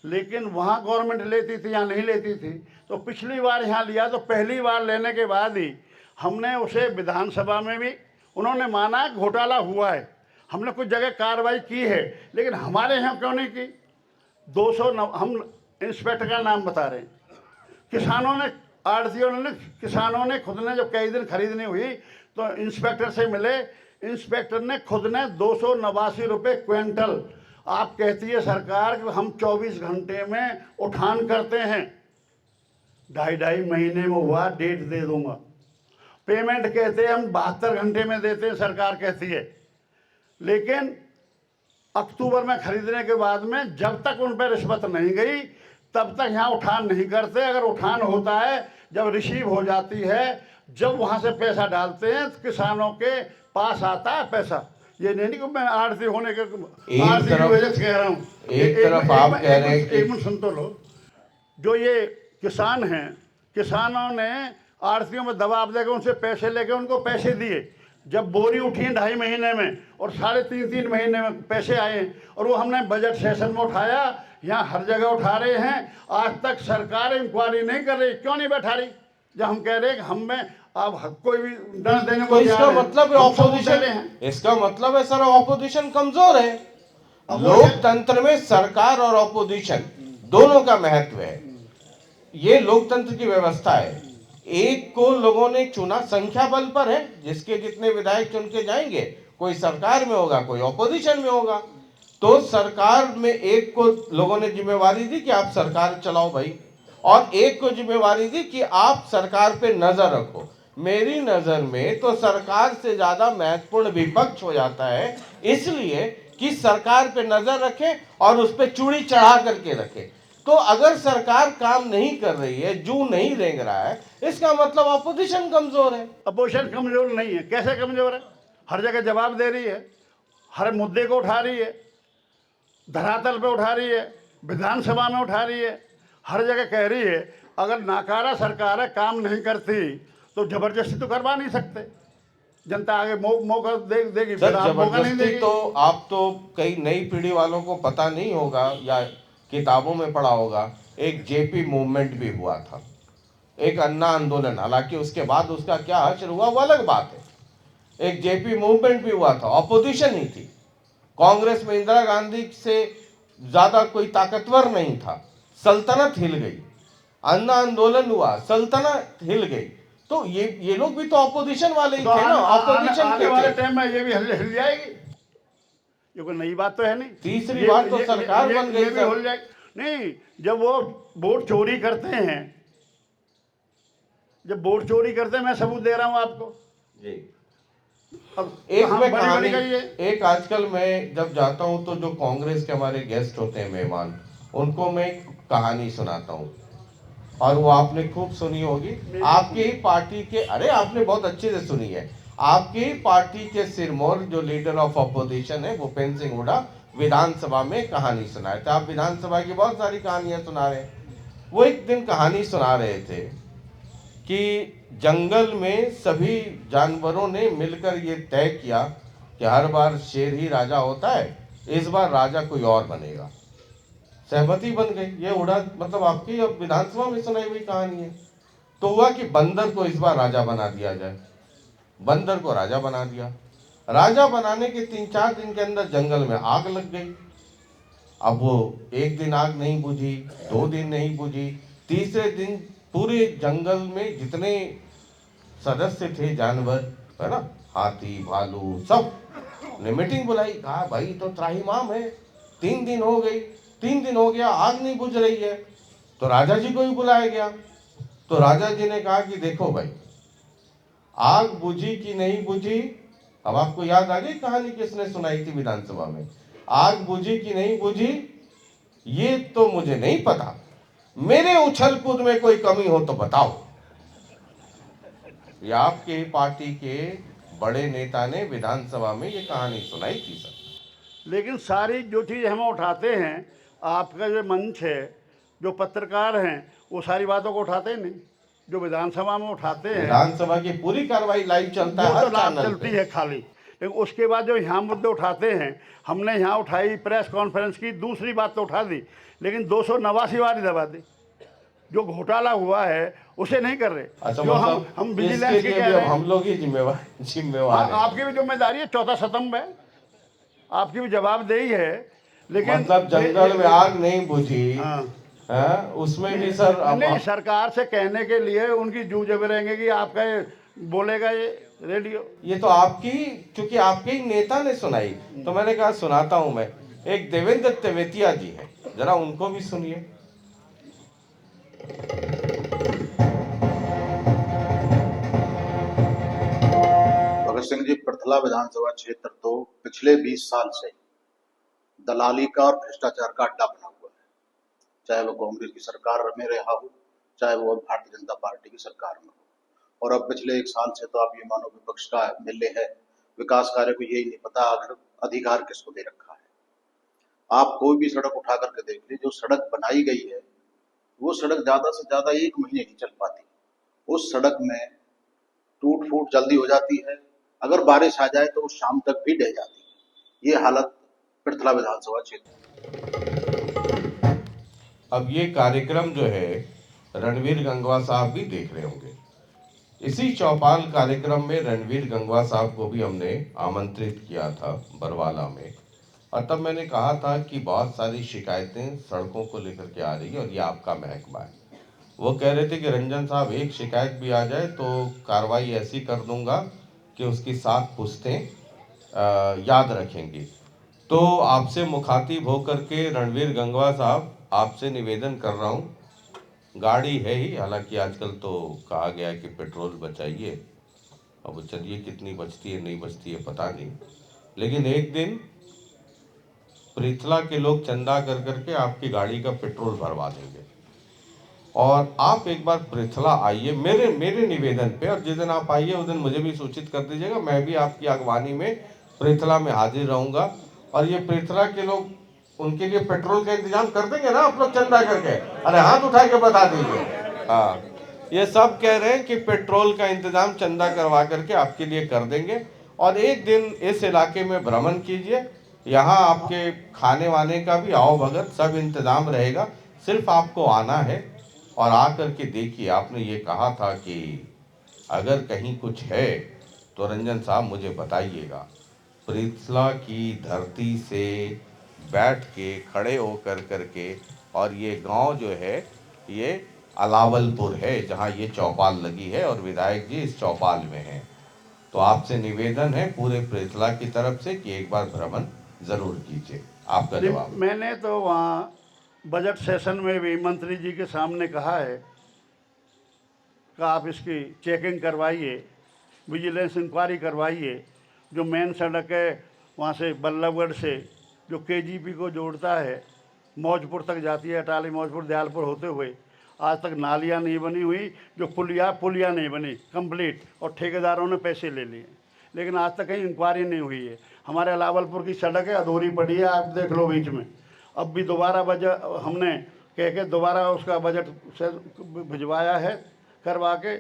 लेकिन वहाँ गवर्नमेंट लेती थी या नहीं लेती थी। तो पिछली बार यहाँ लिया, तो पहली बार लेने के बाद ही हमने उसे विधानसभा में भी उन्होंने माना घोटाला हुआ है, हमने कुछ जगह कार्रवाई की है, लेकिन हमारे यहाँ क्यों नहीं की। 200 हम इंस्पेक्टर का नाम बता रहे हैं। किसानों ने, आड़तियों ने, किसानों ने खुद ने जब कई दिन खरीदनी हुई तो इंस्पेक्टर से मिले, इंस्पेक्टर ने खुद ने 289 रुपये क्विंटल। आप कहती है सरकार कि हम 24 घंटे में उठान करते हैं, 2.5 महीने में हुआ, डेट दे दूंगा। पेमेंट कहते हैं हम 72 घंटे में देते हैं, सरकार कहती है। लेकिन अक्टूबर में खरीदने के बाद में जब तक उन पर रिश्वत नहीं गई तब तक यहाँ उठान नहीं करते। अगर उठान होता है जब रिसीव हो जाती है, जब वहाँ से पैसा डालते हैं तो किसानों के पास आता है पैसा। ये नहीं कि मैं आड़ती होने के आड़ती की वजह से कह रहा हूँ। एक तरफ आप कह रहे हैं कि एक मिनट सुन तो लो। जो ये किसान हैं, किसानों ने आड़तियों में दबाव देकर उनसे पैसे लेके उनको पैसे दिए। जब बोरी उठी 2.5 महीने में और 3.5 महीने में पैसे आए, और वो हमने बजट सेशन में उठाया, यहाँ हर जगह उठा रहे हैं। आज तक सरकार इंक्वायरी नहीं कर रही। क्यों नहीं बैठा रही? जब हम कह रहे हैं कि हमें अब कोई भी दंड देने को, तो इसका मतलब है ऑपोजिशन है, इसका मतलब है सर ऑपोजिशन कमजोर है। लोकतंत्र में सरकार और ऑपोजिशन दोनों का महत्व है। ये लोकतंत्र की व्यवस्था है। एक को लोगों ने चुना संख्या बल पर है, जिसके जितने विधायक चुन के जाएंगे, कोई सरकार में होगा, कोई ऑपोजिशन में होगा। तो सरकार में एक को लोगों ने जिम्मेवारी दी कि आप सरकार चलाओ भाई, और एक को जिम्मेवारी दी कि आप सरकार पे नजर रखो। मेरी नजर में तो सरकार से ज्यादा महत्वपूर्ण विपक्ष हो जाता है, इसलिए कि सरकार पे नजर रखे और उस पर चूड़ी चढ़ा करके रखे। तो अगर सरकार काम नहीं कर रही है, जू नहीं रेंग रहा है, इसका मतलब ऑपोजिशन कमजोर है। अपोजिशन कमजोर नहीं है। कैसे कमजोर है? हर जगह जवाब दे रही है, हर मुद्दे को उठा रही है, धरातल पे उठा रही है, विधानसभा में उठा रही है, हर जगह कह रही है। अगर नाकारा सरकार है, काम नहीं करती, तो जबरदस्ती तो करवा नहीं सकते। जनता आगे मौका देगी, फिर आप मौका नहीं देगी। तो आप तो कई नई पीढ़ी वालों को पता नहीं होगा या किताबों में पढ़ा होगा, एक जेपी मूवमेंट भी हुआ था, एक अन्ना आंदोलन। हालांकि उसके बाद उसका क्या हश्र हुआ वो अलग बात है। एक जेपी मूवमेंट भी हुआ था, ऑपोजिशन ही थी। कांग्रेस में इंदिरा गांधी से ज्यादा कोई ताकतवर नहीं था, सल्तनत हिल गई। अन्ना आंदोलन हुआ, सल्तनत हिल गई। तो ये लोग भी तो ऑपोजिशन वाले ही थे ना। ऑपोजिशन आने वाले टाइम में ये भी हिल जाएगी। ये कोई नई बात तो है नहीं। तीसरी बार तो सरकार बन गई, हिल जाएगी। नहीं, जब वो वोट चोरी करते हैं, जब वोट चोरी करते हैं, मैं सबूत दे रहा हूं आपको जी। अब एक में कहानी, एक आजकल मैं जब जाता हूं तो जो कांग्रेस के हमारे गेस्ट होते हैं, मेहमान, उनको मैं कहानी सुनाता हूं, और वो आपने खूब सुनी होगी। आपकी ही पार्टी के, अरे आपने बहुत अच्छे से सुनी है, आपकी ही पार्टी के सिरमौर जो लीडर ऑफ अपोजिशन है भूपेंद्र सिंह हुड्डा, विधानसभा में कहानी सुनाए थे। आप विधानसभा की बहुत सारी कहानियां सुना रहे हैं। वो एक दिन कहानी सुना रहे थे कि जंगल में सभी जानवरों ने मिलकर ये तय किया कि हर बार शेर ही राजा होता है, इस बार राजा कोई और बनेगा। सहमति बन गई। ये उड़ा मतलब आपकी अब विधानसभा में सुनाई हुई कहानी है। तो हुआ कि बंदर को इस बार राजा बना दिया जाए। बंदर को राजा बना दिया। राजा बनाने के 3-4 दिन के अंदर जंगल में आग लग गई। अब वो एक दिन आग नहीं बुझी, 2 दिन नहीं बुझी, तीसरे दिन पूरे जंगल में जितने सदस्य थे, जानवर है ना, हाथी भालू, सब ने मीटिंग बुलाई। कहा भाई तो त्राहिमाम है, 3 दिन हो गई, 3 दिन हो गया, आग नहीं बुझ रही है। तो राजा जी को भी बुलाया गया। तो राजा जी ने कहा कि देखो भाई, आग बुझी कि नहीं बुझी, अब आपको याद आ गई कहानी किसने सुनाई थी विधानसभा में। आग बुझी कि नहीं बुझी ये तो मुझे नहीं पता, मेरे उछल कूद में कोई कमी हो तो बताओ। ये आपके ही पार्टी के बड़े नेता ने विधानसभा में ये कहानी सुनाई थी सर। लेकिन सारी जो चीज़ हम उठाते हैं, आपका जो मंच है, जो पत्रकार हैं, वो सारी बातों को उठाते नहीं। जो विधानसभा में उठाते हैं, विधानसभा की पूरी कार्रवाई लाइव चलता है वो हर तो लाभ चैनल चलती पे। है खाली, लेकिन उसके बाद जो यहाँ मुद्दे उठाते हैं, हमने यहाँ उठाई, प्रेस कॉन्फ्रेंस की, दूसरी बात तो उठा दी, लेकिन 289 बार दबा दी। जो घोटाला हुआ है उसे नहीं कर रहे। अच्छा, जो हम मतलब विजिलेंस इसके की लिए कह भी रहे अब हैं। हम लोग ही जिम्मेवार हैं। आपकी भी जिम्मेदारी है, चौथा स्तंभ है, आपकी भी जवाबदेही है। लेकिन मतलब जंगल में आग नहीं बुझी, हाँ, उसमें भी सर अब नहीं, सरकार से कहने के लिए उनकी जू जब रहेंगे कि आपका ये बोलेगा ये रेडियो। ये तो आपकी, क्योंकि आपके ही नेता ने सुनाई, तो मैंने कहा सुनाता हूं मैं। एक देवेंद्र तेवतिया जी हैं, जरा उनको भी सुनिए। भगत सिंह जी, पृथला विधानसभा क्षेत्र तो पिछले 20 साल से दलाली का और भ्रष्टाचार का अड्डा बना हुआ है। चाहे वो कांग्रेस की सरकार में रहा हो, चाहे वो भारतीय जनता पार्टी की सरकार में हो। और अब पिछले 1 साल से तो आप ये मानो विपक्ष का मिले है, विकास कार्य को यही नहीं पता आखिर अधिकार किसको दे रखा है। आप कोई भी सड़क उठा करके देख लीजिए, जो सड़क बनाई गई है वो सड़क ज्यादा से ज्यादा 1 महीने नहीं चल पाती। उस सड़क में टूट फूट जल्दी हो जाती है, अगर बारिश आ जाए तो वो शाम तक भी ढह जाती है। ये हालत पृथला विधानसभा क्षेत्र। अब ये कार्यक्रम जो है रणवीर गंगवा साहब भी देख रहे होंगे। इसी चौपाल कार्यक्रम में रणवीर गंगवा साहब को भी हमने आमंत्रित किया था बरवाला में, और तब मैंने कहा था कि बहुत सारी शिकायतें सड़कों को लेकर के आ रही है और ये आपका महकमा है। वो कह रहे थे कि रंजन साहब, एक शिकायत भी आ जाए तो कार्रवाई ऐसी कर दूंगा कि उसकी 7 पुश्तें याद रखेंगी। तो आपसे मुखातिब होकर के रणवीर गंगवा साहब, आपसे निवेदन कर रहा हूँ, गाड़ी है ही, हालांकि आजकल तो कहा गया है कि पेट्रोल बचाइए, अब चलिए कितनी बचती है नहीं बचती है पता नहीं, लेकिन एक दिन पृथला के लोग चंदा कर करके आपकी गाड़ी का पेट्रोल भरवा देंगे। और आप एक बार पृथला आइए मेरे निवेदन पे, और जिस दिन आप आइए उस दिन मुझे भी सूचित कर दीजिएगा, मैं भी आपकी अगवानी में पृथला में हाजिर रहूंगा। और ये पृथला के लोग, उनके लिए पेट्रोल का इंतजाम कर देंगे ना आप लोग चंदा करके? अरे हाथ उठा के बता दीजिए। हाँ, ये सब कह रहे हैं कि पेट्रोल का इंतजाम चंदा करवा करके आपके लिए कर देंगे। और एक दिन इस इलाके में भ्रमण कीजिए, यहाँ आपके खाने वाने का भी आओ भगत सब इंतजाम रहेगा, सिर्फ आपको आना है और आकर के देखिए। आपने ये कहा था कि अगर कहीं कुछ है तो रंजन साहब मुझे बताइएगा। पृथला की धरती से बैठ के खड़े होकर करके, और ये गांव जो है ये अलावलपुर है जहां ये चौपाल लगी है, और विधायक जी इस चौपाल में हैं। तो आपसे निवेदन है पूरे पृथला की तरफ से कि एक बार भ्रमण जरूर कीजिए। आपका जवाब। मैंने तो वहाँ बजट सेशन में भी मंत्री जी के सामने कहा है कि आप इसकी चेकिंग करवाइए, विजिलेंस इंक्वायरी करवाइए। जो मेन सड़क है वहाँ से बल्लभगढ़ से जो केजीपी को जोड़ता है, मौजपुर तक जाती है, अटाली मौजपुर दयालपुर होते हुए, आज तक नालियाँ नहीं बनी हुई, जो पुलिया नहीं बनी कंप्लीट, और ठेकेदारों ने पैसे ले लिए, लेकिन आज तक कहीं इंक्वायरी नहीं हुई है। हमारे अलावलपुर की सड़क है, अधूरी पड़ी है, आप देख लो बीच में। अब भी दोबारा बजट हमने कह के दोबारा उसका बजट से भिजवाया है करवा के,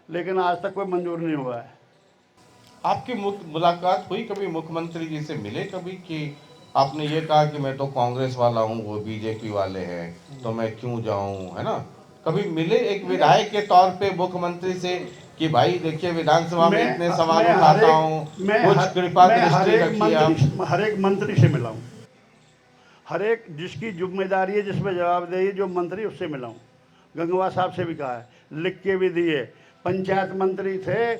लेकिन आज तक कोई मंजूर नहीं हुआ है। आपकी मुलाकात हुई कभी मुख्यमंत्री जी से, मिले कभी कि आपने ये कहा कि मैं तो कांग्रेस वाला हूँ, वो बीजेपी वाले हैं, तो मैं क्यों जाऊँ, है ना? कभी मिले एक विधायक के तौर पे मुख्यमंत्री से कि भाई देखिए विधानसभा में इतने सवाल उठाता हूँ, कुछ कृपा दृष्टि रखिए आप? हर एक मंत्री से मिला हूँ, हर एक जिसकी जिम्मेदारी है, जिसमें जवाबदेही जो मंत्री, उससे मिला हूँ। गंगवा साहब से भी कहा है, लिख के भी दिए। पंचायत मंत्री थे,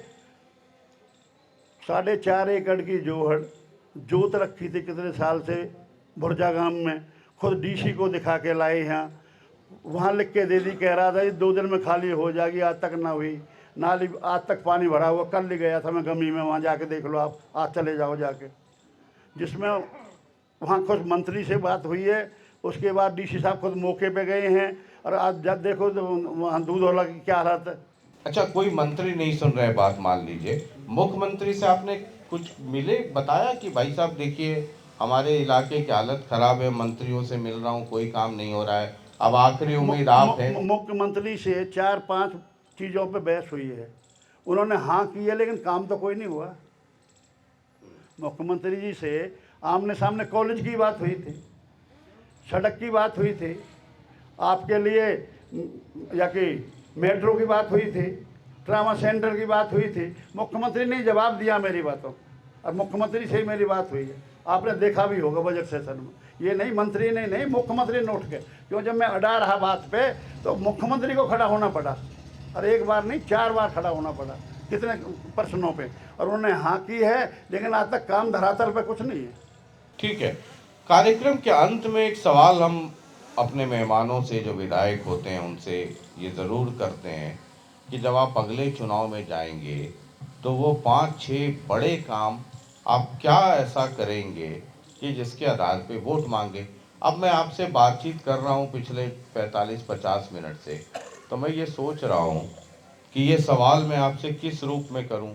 4.5 एकड़ की जोत रखी थी कितने साल से भुरजा गांव में, खुद डीसी को दिखा के लाए यहाँ, वहाँ लिख के दे दी, कह रहा था 2 दिन में खाली हो जाएगी, आज तक ना हुई। नाली आज तक पानी भरा हुआ, कल ही गया था मैं गमी में, वहाँ जाके देख लो आप, आज चले जाओ जाके। जिसमें वहाँ खुद मंत्री से बात हुई है, उसके बाद डीसी साहब खुद मौके पे गए हैं, और आज जब देखो तो वहाँ दूध वाला की क्या हालत है। अच्छा, कोई मंत्री नहीं सुन रहे बात, मान लीजिए मुख्यमंत्री से आपने कुछ मिले, बताया कि भाई साहब देखिए हमारे इलाके की हालत खराब है, मंत्रियों से मिल रहा हूँ, कोई काम नहीं हो रहा है, अब आखिरी उम्मीद आप है। मुख्यमंत्री से 4-5 चीज़ों पे बहस हुई है, उन्होंने हाँ की है लेकिन काम तो कोई नहीं हुआ। मुख्यमंत्री जी से आमने सामने कॉलेज की बात हुई थी, सड़क की बात हुई थी, आपके लिए या कि मेट्रो की बात हुई थी, ट्रामा सेंटर की बात हुई थी। मुख्यमंत्री ने जवाब दिया मेरी बातों, और मुख्यमंत्री से ही मेरी बात हुई है। आपने देखा भी होगा बजट सेशन में, ये नहीं मंत्री ने नहीं, मुख्यमंत्री ने उठ के, क्यों जब मैं अड़ा रहा बात पे तो मुख्यमंत्री को खड़ा होना पड़ा, और एक बार नहीं 4 बार खड़ा होना पड़ा कितने प्रश्नों पे, और उन्होंने हाँ की है लेकिन आज तक काम धरातल पे कुछ नहीं है। ठीक है, कार्यक्रम के अंत में एक सवाल हम अपने मेहमानों से, जो विधायक होते हैं, उनसे ये ज़रूर करते हैं कि जब आप अगले चुनाव में जाएंगे तो वो 5-6 बड़े काम आप क्या ऐसा करेंगे कि जिसके आधार पे वोट मांगे। अब मैं आपसे बातचीत कर रहा हूँ पिछले 45-50 मिनट से, तो मैं ये सोच रहा हूँ कि ये सवाल मैं आपसे किस रूप में करूं,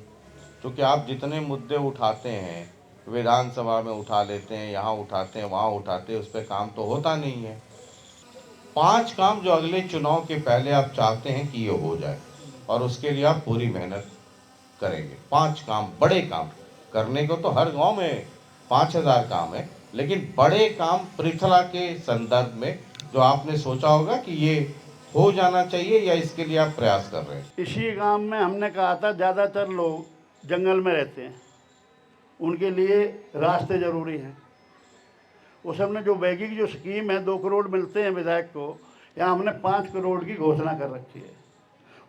क्योंकि आप जितने मुद्दे उठाते हैं, विधानसभा में उठा लेते हैं, यहाँ उठाते हैं, वहाँ उठाते हैं, उस पर काम तो होता नहीं है। 5 काम जो अगले चुनाव के पहले आप चाहते हैं कि ये हो जाए, और उसके लिए आप पूरी मेहनत करेंगे। 5 काम, बड़े काम करने को तो हर गांव में 5000 काम है, लेकिन बड़े काम पृथला के संदर्भ में जो आपने सोचा होगा कि ये हो जाना चाहिए, या इसके लिए आप प्रयास कर रहे हैं। इसी गांव में हमने कहा था ज़्यादातर लोग जंगल में रहते हैं, उनके लिए रास्ते ज़रूरी हैं। उस हमने जो बैगी की जो स्कीम है 2 करोड़ मिलते हैं विधायक को, यहाँ हमने 5 करोड़ की घोषणा कर रखी है।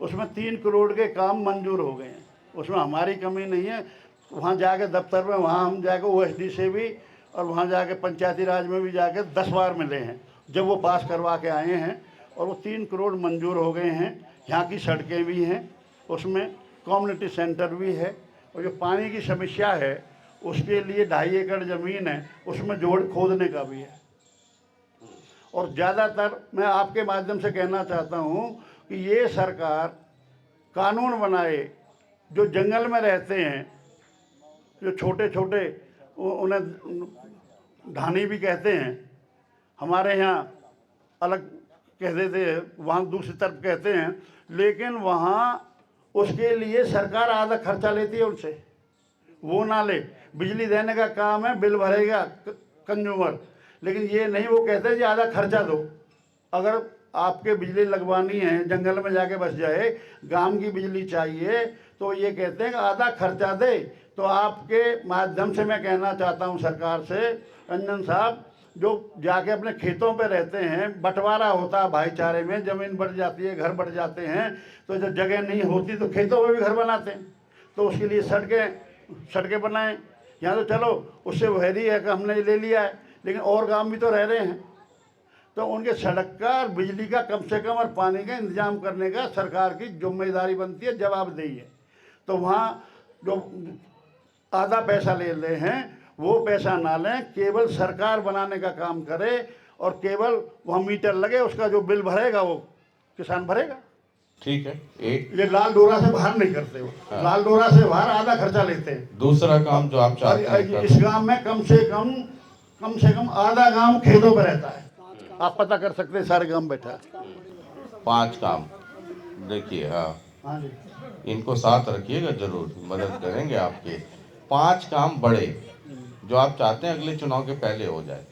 उसमें 3 करोड़ के काम मंजूर हो गए हैं, उसमें हमारी कमी नहीं है। वहाँ जाके दफ्तर में, वहाँ हम जाके OSD से भी, और वहाँ जाके पंचायती राज में भी जाके 10 बार मिले हैं, जब वो पास करवा के आए हैं, और वो 3 करोड़ मंजूर हो गए हैं। यहाँ की सड़कें भी हैं, उसमें कम्युनिटी सेंटर भी है, और जो पानी की समस्या है उसके लिए 2.5 एकड़ ज़मीन है, उसमें जोड़ खोदने का भी है। और ज़्यादातर मैं आपके माध्यम से कहना चाहता हूँ कि ये सरकार कानून बनाए, जो जंगल में रहते हैं, जो छोटे छोटे, उन्हें ढानी भी कहते हैं, हमारे यहाँ अलग कह देते हैं, वहाँ दूसरी तरफ कहते हैं, लेकिन वहाँ उसके लिए सरकार आधा खर्चा लेती है उनसे, वो ना ले। बिजली देने का काम है, बिल भरेगा कंज्यूमर, लेकिन ये नहीं, वो कहते हैं कि आधा खर्चा दो। अगर आपके बिजली लगवानी है, जंगल में जाके बस जाए, गांव की बिजली चाहिए, तो ये कहते हैं कि आधा खर्चा दे। तो आपके माध्यम से मैं कहना चाहता हूं सरकार से, रंजन साहब, जो जाके अपने खेतों पे रहते हैं, बंटवारा होता है भाईचारे में, ज़मीन बढ़ जाती है, घर बढ़ जाते हैं, तो जब जगह नहीं होती तो खेतों में भी घर बनाते हैं, तो उसके लिए सड़कें बनाएं। यहाँ तो चलो उससे वहरी है कि हमने ले लिया है, लेकिन और गांव भी तो रह रहे हैं, तो उनके सड़क का और बिजली का कम से कम और पानी का इंतजाम करने का सरकार की जिम्मेदारी बनती है, जवाबदेही है। तो वहाँ जो आधा पैसा ले रहे हैं वो पैसा ना लें, केवल सरकार बनाने का काम करे, और केवल वहाँ मीटर लगे, उसका जो बिल भरेगा वो किसान भरेगा। ठीक है, एक ये लाल डोरा से बाहर नहीं करते हो, लाल डोरा से बाहर आधा खर्चा लेते हैं। दूसरा काम जो आप चाहते हैं, इस गांव में कम से कम आधा गांव खेतों पर रहता है, आप पता कर सकते हैं, सारे गांव बैठा है। 5 काम देखिए, हाँ जी, इनको साथ रखिएगा, जरूर मदद करेंगे आपके। 5 काम बड़े जो आप चाहते हैं अगले चुनाव के पहले हो जाए।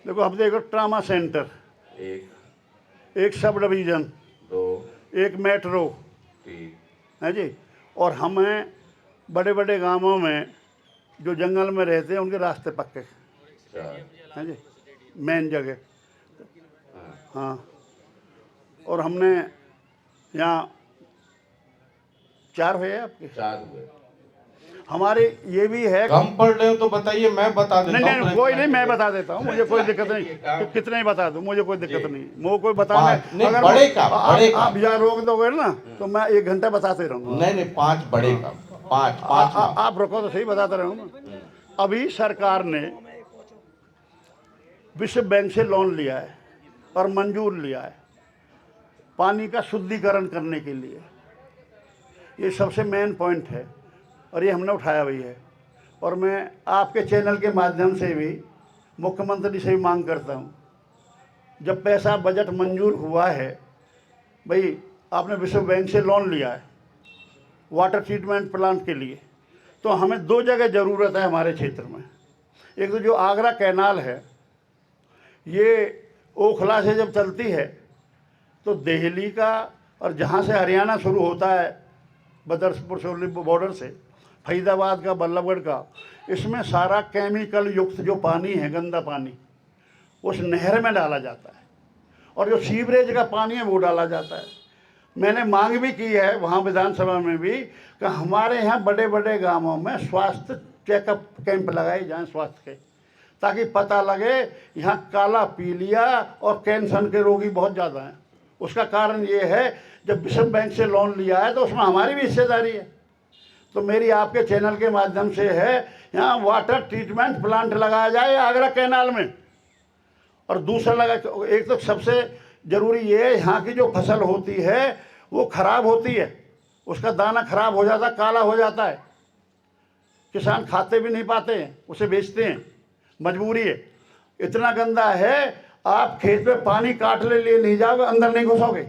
देखो अब देखो, ट्रामा सेंटर, एक सब डिवीज़न, 2, एक मेट्रो 3, है जी, और हमें बड़े बड़े गांवों में जो जंगल में रहते हैं उनके रास्ते पक्के 4, हैं जी, मेन जगह। हाँ, और हमने यहाँ 4 हुए आपके, 4 हुए। हमारे ये भी है। कम पढ़ रहे हो तो बताइए, मैं बता देता हूँ। नहीं, कोई नहीं, मैं बता देता हूँ, मुझे कोई दिक्कत नहीं, कितने ही बता दूँ, मुझे कोई दिक्कत नहीं, मुझे कोई बताना। अगर बड़े काम आप यहाँ रोक दोगे ना तो मैं 1 घंटा बताते रहूँगा। नहीं, 5 बड़े काम, 5 आप रोको तो सही, बताते रहूँगा। अभी सरकार ने विश्व बैंक से लोन लिया है और मंजूर लिया है पानी का शुद्धिकरण करने के लिए, ये सबसे मेन पॉइंट है और ये हमने उठाया भी है। और मैं आपके चैनल के माध्यम से भी मुख्यमंत्री से भी मांग करता हूँ, जब पैसा बजट मंजूर हुआ है, भाई आपने विश्व बैंक से लोन लिया है वाटर ट्रीटमेंट प्लांट के लिए, तो हमें दो जगह ज़रूरत है हमारे क्षेत्र में। एक तो जो आगरा कैनाल है, ये ओखला से जब चलती है तो दिल्ली का और जहाँ से हरियाणा शुरू होता है बदरपुर से बॉर्डर से, फरीदाबाद का, बल्लभगढ़ का, इसमें सारा केमिकल युक्त जो पानी है, गंदा पानी, उस नहर में डाला जाता है और जो सीवरेज का पानी है वो डाला जाता है। मैंने मांग भी की है वहाँ विधानसभा में भी कि हमारे यहाँ बड़े बड़े गांवों में स्वास्थ्य चेकअप कैंप लगाए जाएं स्वास्थ्य के, ताकि पता लगे यहाँ काला पीलिया और कैंसर के रोगी बहुत ज़्यादा हैं। उसका कारण ये है जब विश्व बैंक से लोन लिया है तो उसमें हमारी भी हिस्सेदारी है। तो मेरी आपके चैनल के माध्यम से है, यहाँ वाटर ट्रीटमेंट प्लांट लगाया जाए आगरा कैनाल में। और दूसरा लगा, एक तो सबसे ज़रूरी ये है, यहाँ की जो फसल होती है वो ख़राब होती है, उसका दाना ख़राब हो जाता है, काला हो जाता है, किसान खाते भी नहीं पाते हैं, उसे बेचते हैं, मजबूरी है। इतना गंदा है, आप खेत में पानी काटने लिए नहीं जाओगे, अंदर नहीं घुसोगे,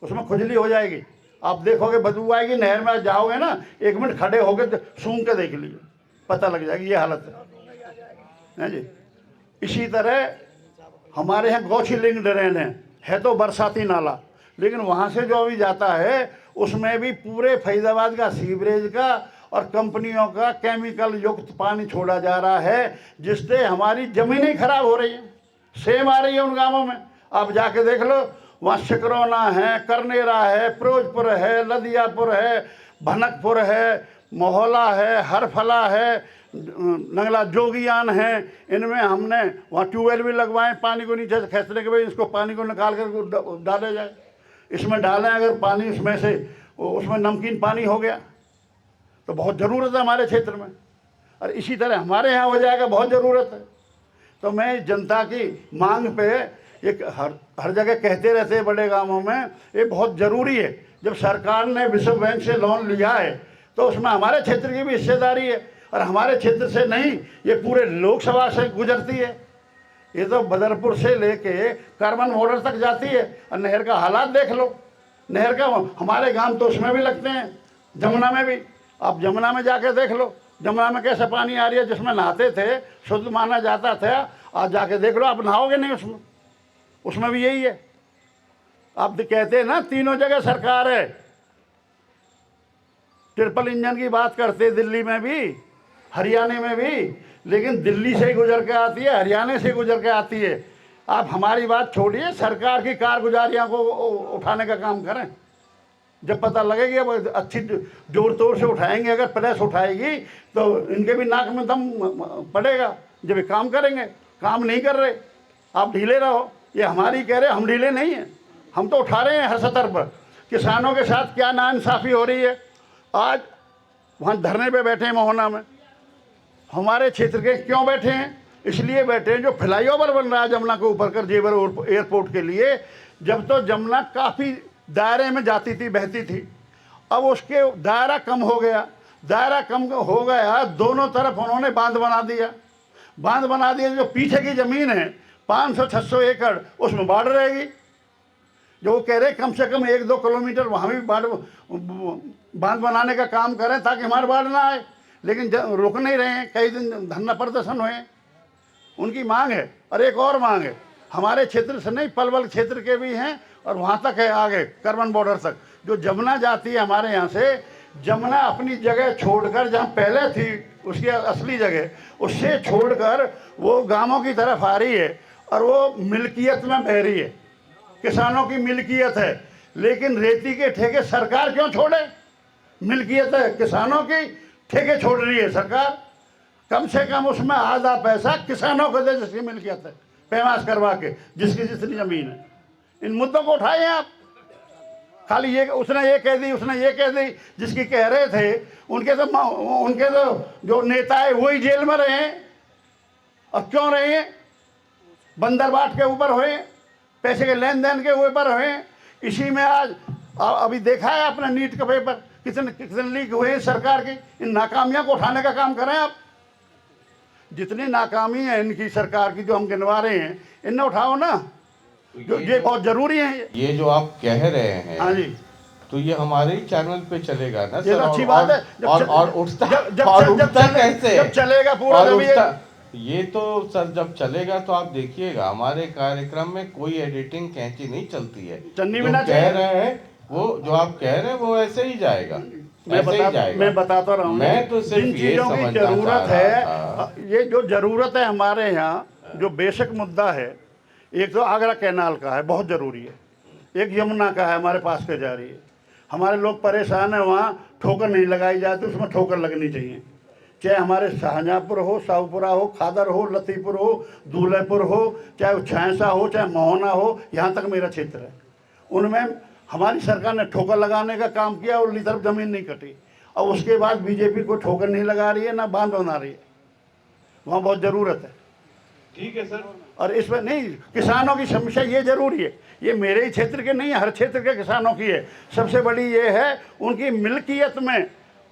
उसमें खुजली हो जाएगी, आप देखोगे बदबू आएगी। नहर में जाओगे ना, 1 मिनट खड़े होगे तो सूंघ के देख लीजिए, पता लग जाएगी, ये हालत है जी। इसी तरह हमारे यहाँ गौछी लिंक ड्रेन है तो बरसाती नाला, लेकिन वहाँ से जो अभी जाता है उसमें भी पूरे फरीदाबाद का सीवरेज का और कंपनियों का केमिकल युक्त पानी छोड़ा जा रहा है, जिससे हमारी ज़मीनें खराब हो रही हैं। सेम आ रही है उन गांवों में, आप जाके देख लो, वहाँ शिकरौना है, करनेरा है, फिरोजपुर है, लदियापुर है, भनकपुर है, मोहला है, हरफला है, नंगला जोगियान है। इनमें हमने वहाँ ट्यूबवेल भी लगवाएं पानी को नीचे से खींचने के बाद इसको पानी को निकाल कर डाले जाए, इसमें डालें। अगर पानी उसमें से उसमें नमकीन पानी हो गया तो बहुत ज़रूरत है हमारे क्षेत्र में, और इसी तरह हमारे यहाँ हो जाएगा, बहुत ज़रूरत है। तो मैं जनता की मांग पे एक हर जगह कहते रहते हैं बड़े गांवों में, ये बहुत ज़रूरी है। जब सरकार ने विश्व बैंक से लोन लिया है तो उसमें हमारे क्षेत्र की भी हिस्सेदारी है, और हमारे क्षेत्र से नहीं, ये पूरे लोकसभा से गुजरती है। ये तो बदरपुर से लेके करमन बॉर्डर तक जाती है। और नहर का हालात देख लो, नहर का हमारे गांव तो उसमें भी लगते हैं, जमुना में भी। आप जमुना में जाके देख लो, जमुना में कैसे पानी आ रही है, जिसमें नहाते थे शुद्ध माना जाता था, आज जाके देख लो, आप नहाओगे नहीं उसमें, उसमें भी यही है। आप कहते हैं ना तीनों जगह सरकार है, ट्रिपल इंजन की बात करते दिल्ली में भी, हरियाणा में भी, लेकिन दिल्ली से गुजर के आती है, हरियाणा से गुजर के आती है। आप हमारी बात छोड़िए, सरकार की कारगुजारियाँ को उठाने का काम करें। जब पता लगेगी, अब अच्छी जोर तोड़ से उठाएंगे, अगर प्रेस उठाएगी तो इनके भी नाक में दम पड़ेगा, जब ये काम करेंगे। काम नहीं कर रहे, आप ढीले रहो, ये हमारी कह रहे, हम ढीले नहीं हैं, हम तो उठा रहे हैं हर सतर पर। किसानों के साथ क्या नाइंसाफ़ी हो रही है, आज वहाँ धरने पे बैठे हैं मोहना में, हमारे क्षेत्र के क्यों बैठे हैं? इसलिए बैठे हैं जो फ्लाईओवर बन रहा है जमुना के ऊपर कर जेवर एयरपोर्ट के लिए। जब तो जमुना काफ़ी दायरे में जाती थी, बहती थी, अब उसके दायरा कम हो गया, दायरा कम हो गया, दोनों तरफ उन्होंने बांध बना दिया। बांध बना दिया, जो पीछे की ज़मीन है 500-600 एकड़, उसमें बाढ़ रहेगी। जो वो कह रहे कम से कम 1-2 किलोमीटर वहाँ भी बांध बनाने का काम करें ताकि हमारे बाढ़ ना आए, लेकिन रुक नहीं रहे हैं। कई दिन धरना प्रदर्शन हुए, उनकी मांग है। और एक और मांग है, हमारे क्षेत्र से नहीं, पलवल क्षेत्र के भी हैं, और वहाँ तक है आगे करमन बॉर्डर तक। जो जमुना जाती है हमारे यहाँ से, जमुना अपनी जगह छोड़कर, जहाँ पहले थी उसकी असली जगह, उससे छोड़कर वो गांवों की तरफ आ रही है, और वो मिल्कियत में बह रही है, किसानों की मिल्कियत है। लेकिन रेती के ठेके सरकार क्यों छोड़े? मिल्कियत है किसानों की, ठेके छोड़ रही है सरकार। कम से कम उसमें आधा पैसा किसानों को दे, जिसकी मिल्कियत है, पैमास करवा के, जिसकी जितनी ज़मीन है। इन मुद्दों को उठाए आप। खाली ये उसने ये कह दी, उसने ये कह दी, जिसकी कह रहे थे उनके तो जो नेता है वही जेल में रहे हैं। और क्यों रहे हैं? बंदर बाट के ऊपर हुए, पैसे के लेन देन के ऊपर हुए। इसी में आज अभी देखा है आपने नीट का पेपर, कितने लीक हुए हैं सरकार की। इन नाकामियों को उठाने का काम करें आप। जितनी नाकामी है इनकी सरकार की जो हम गिनवा रहे हैं, इन्हें उठाओ ना, जो ये बहुत जरूरी है। ये जो आप कह रहे हैं, हाँ जी, तो ये हमारे ही चैनल पे चलेगा ना ये सर? तो अच्छी बात है। और उठता कैसे? जब चलेगा पूरा और तभी ये तो सर जब चलेगा तो आप देखिएगा हमारे कार्यक्रम में कोई एडिटिंग कैंची नहीं चलती है। चलनी जो भी ना कह चाहिए। रहे हैं वो, जो आप कह रहे हैं वो ऐसे ही जाएगा, मैं बताता रहा हूँ। मैं तो सिर्फ जिन ये चीजों की समझना जरूरत चाह है, रहा था। ये जो जरूरत है हमारे यहाँ, जो बेसिक मुद्दा है, एक तो आगरा कैनाल का है, बहुत जरूरी है। एक यमुना का है, हमारे पास के जा रही है। हमारे लोग परेशान है, वहाँ ठोकर नहीं लगाई जाती, उसमें ठोकर लगनी चाहिए। चाहे हमारे शाहजहाँपुर हो, शाहपुरा हो, खादर हो, लतीपुर हो, दूल्हेपुर हो, चाहे वो छैंसा हो, चाहे मोहना हो, यहाँ तक मेरा क्षेत्र है। उनमें हमारी सरकार ने ठोकर लगाने का काम किया और उनकी तरफ ज़मीन नहीं कटी। और उसके बाद बीजेपी को ठोकर नहीं लगा रही है, ना बांध बना रही है। वहाँ बहुत ज़रूरत है। ठीक है सर। और इसमें नहीं, किसानों की समस्या ये जरूरी है, ये मेरे ही क्षेत्र के नहीं है, हर क्षेत्र के किसानों की है। सबसे बड़ी ये है, उनकी मिल्कियत में,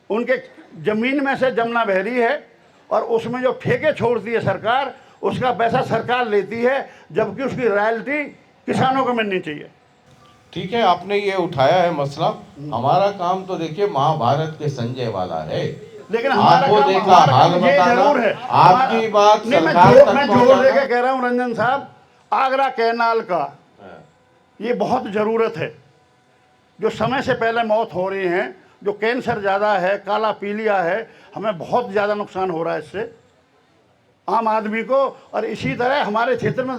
उनके ज़मीन में से जमुना बह रही है और उसमें जो ठेके छोड़ती है सरकार, उसका पैसा सरकार लेती है, जबकि उसकी रॉयल्टी किसानों को मिलनी चाहिए। ठीक है, आपने ये उठाया है मसला। हमारा काम तो देखिए महाभारत के संजय वाला है, लेकिन हमारा आपको काम, देखा हमारा हाल काम ये बताना, जरूर है। आपकी बात नहीं, सरकार तक मैं जोर पहुंचाना। देके कह रहा हूँ रंजन साहब, आगरा कैनाल का ये बहुत ज़रूरत है। जो समय से पहले मौत हो रही हैं, जो कैंसर ज़्यादा है, काला पीलिया है, हमें बहुत ज़्यादा नुकसान हो रहा है इससे आम आदमी को। और इसी तरह हमारे क्षेत्र में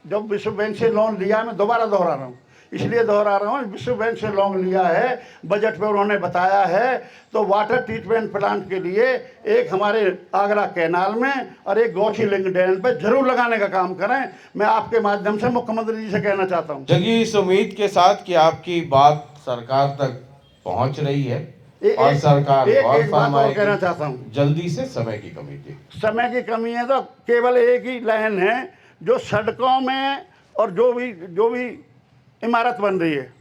जब विश्व बैंक से लोन लिया, मैं दोबारा दोहरा रहा हूँ, इसलिए दोहरा रहा हूँ, विश्व बैंक से लोन लिया है, बजट में उन्होंने बताया है, तो वाटर ट्रीटमेंट प्लांट के लिए एक हमारे आगरा कैनाल में और एक गौची लिंग डैम पे जरूर लगाने का काम करें। मैं आपके माध्यम से मुख्यमंत्री जी से कहना चाहता हूँ। चलिए, इस उम्मीद के साथ कि आपकी बात सरकार तक पहुंच रही है और सरकार एक बात और कहना चाहता हूँ। जल्दी से समय की कमी थी। समय की कमी है तो केवल एक ही लाइन है, जो सड़कों में और जो भी इमारत बन रही है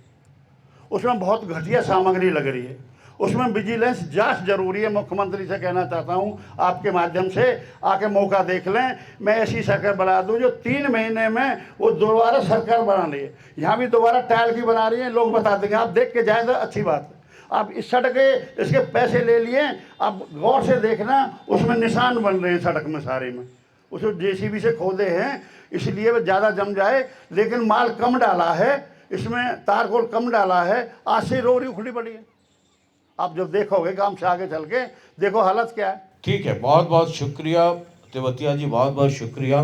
उसमें बहुत घटिया सामग्री लग रही है, उसमें विजिलेंस जांच जरूरी है। मुख्यमंत्री से कहना चाहता हूं, आपके माध्यम से आके मौका देख लें, मैं ऐसी सरकार बना दूं जो 3 महीने में वो दोबारा सरकार बना रही है। यहाँ भी दोबारा टाइल की बना रही है, लोग बता देंगे, आप देख के जाए तो अच्छी बात है। आप इस सड़क के इसके पैसे ले लिए, आप गौर से देखना, उसमें निशान बन रहे हैं सड़क में सारे में, उसको जेसीबी से खोदे हैं, इसलिए वो ज़्यादा जम जाए। लेकिन माल कम डाला है इसमें, तारकोल कम डाला है, आज से रोरी उखड़ी पड़ी है। आप जब देखोगे काम से आगे चल के देखो हालत क्या है। ठीक है, बहुत बहुत शुक्रिया तेवतिया जी, बहुत बहुत शुक्रिया।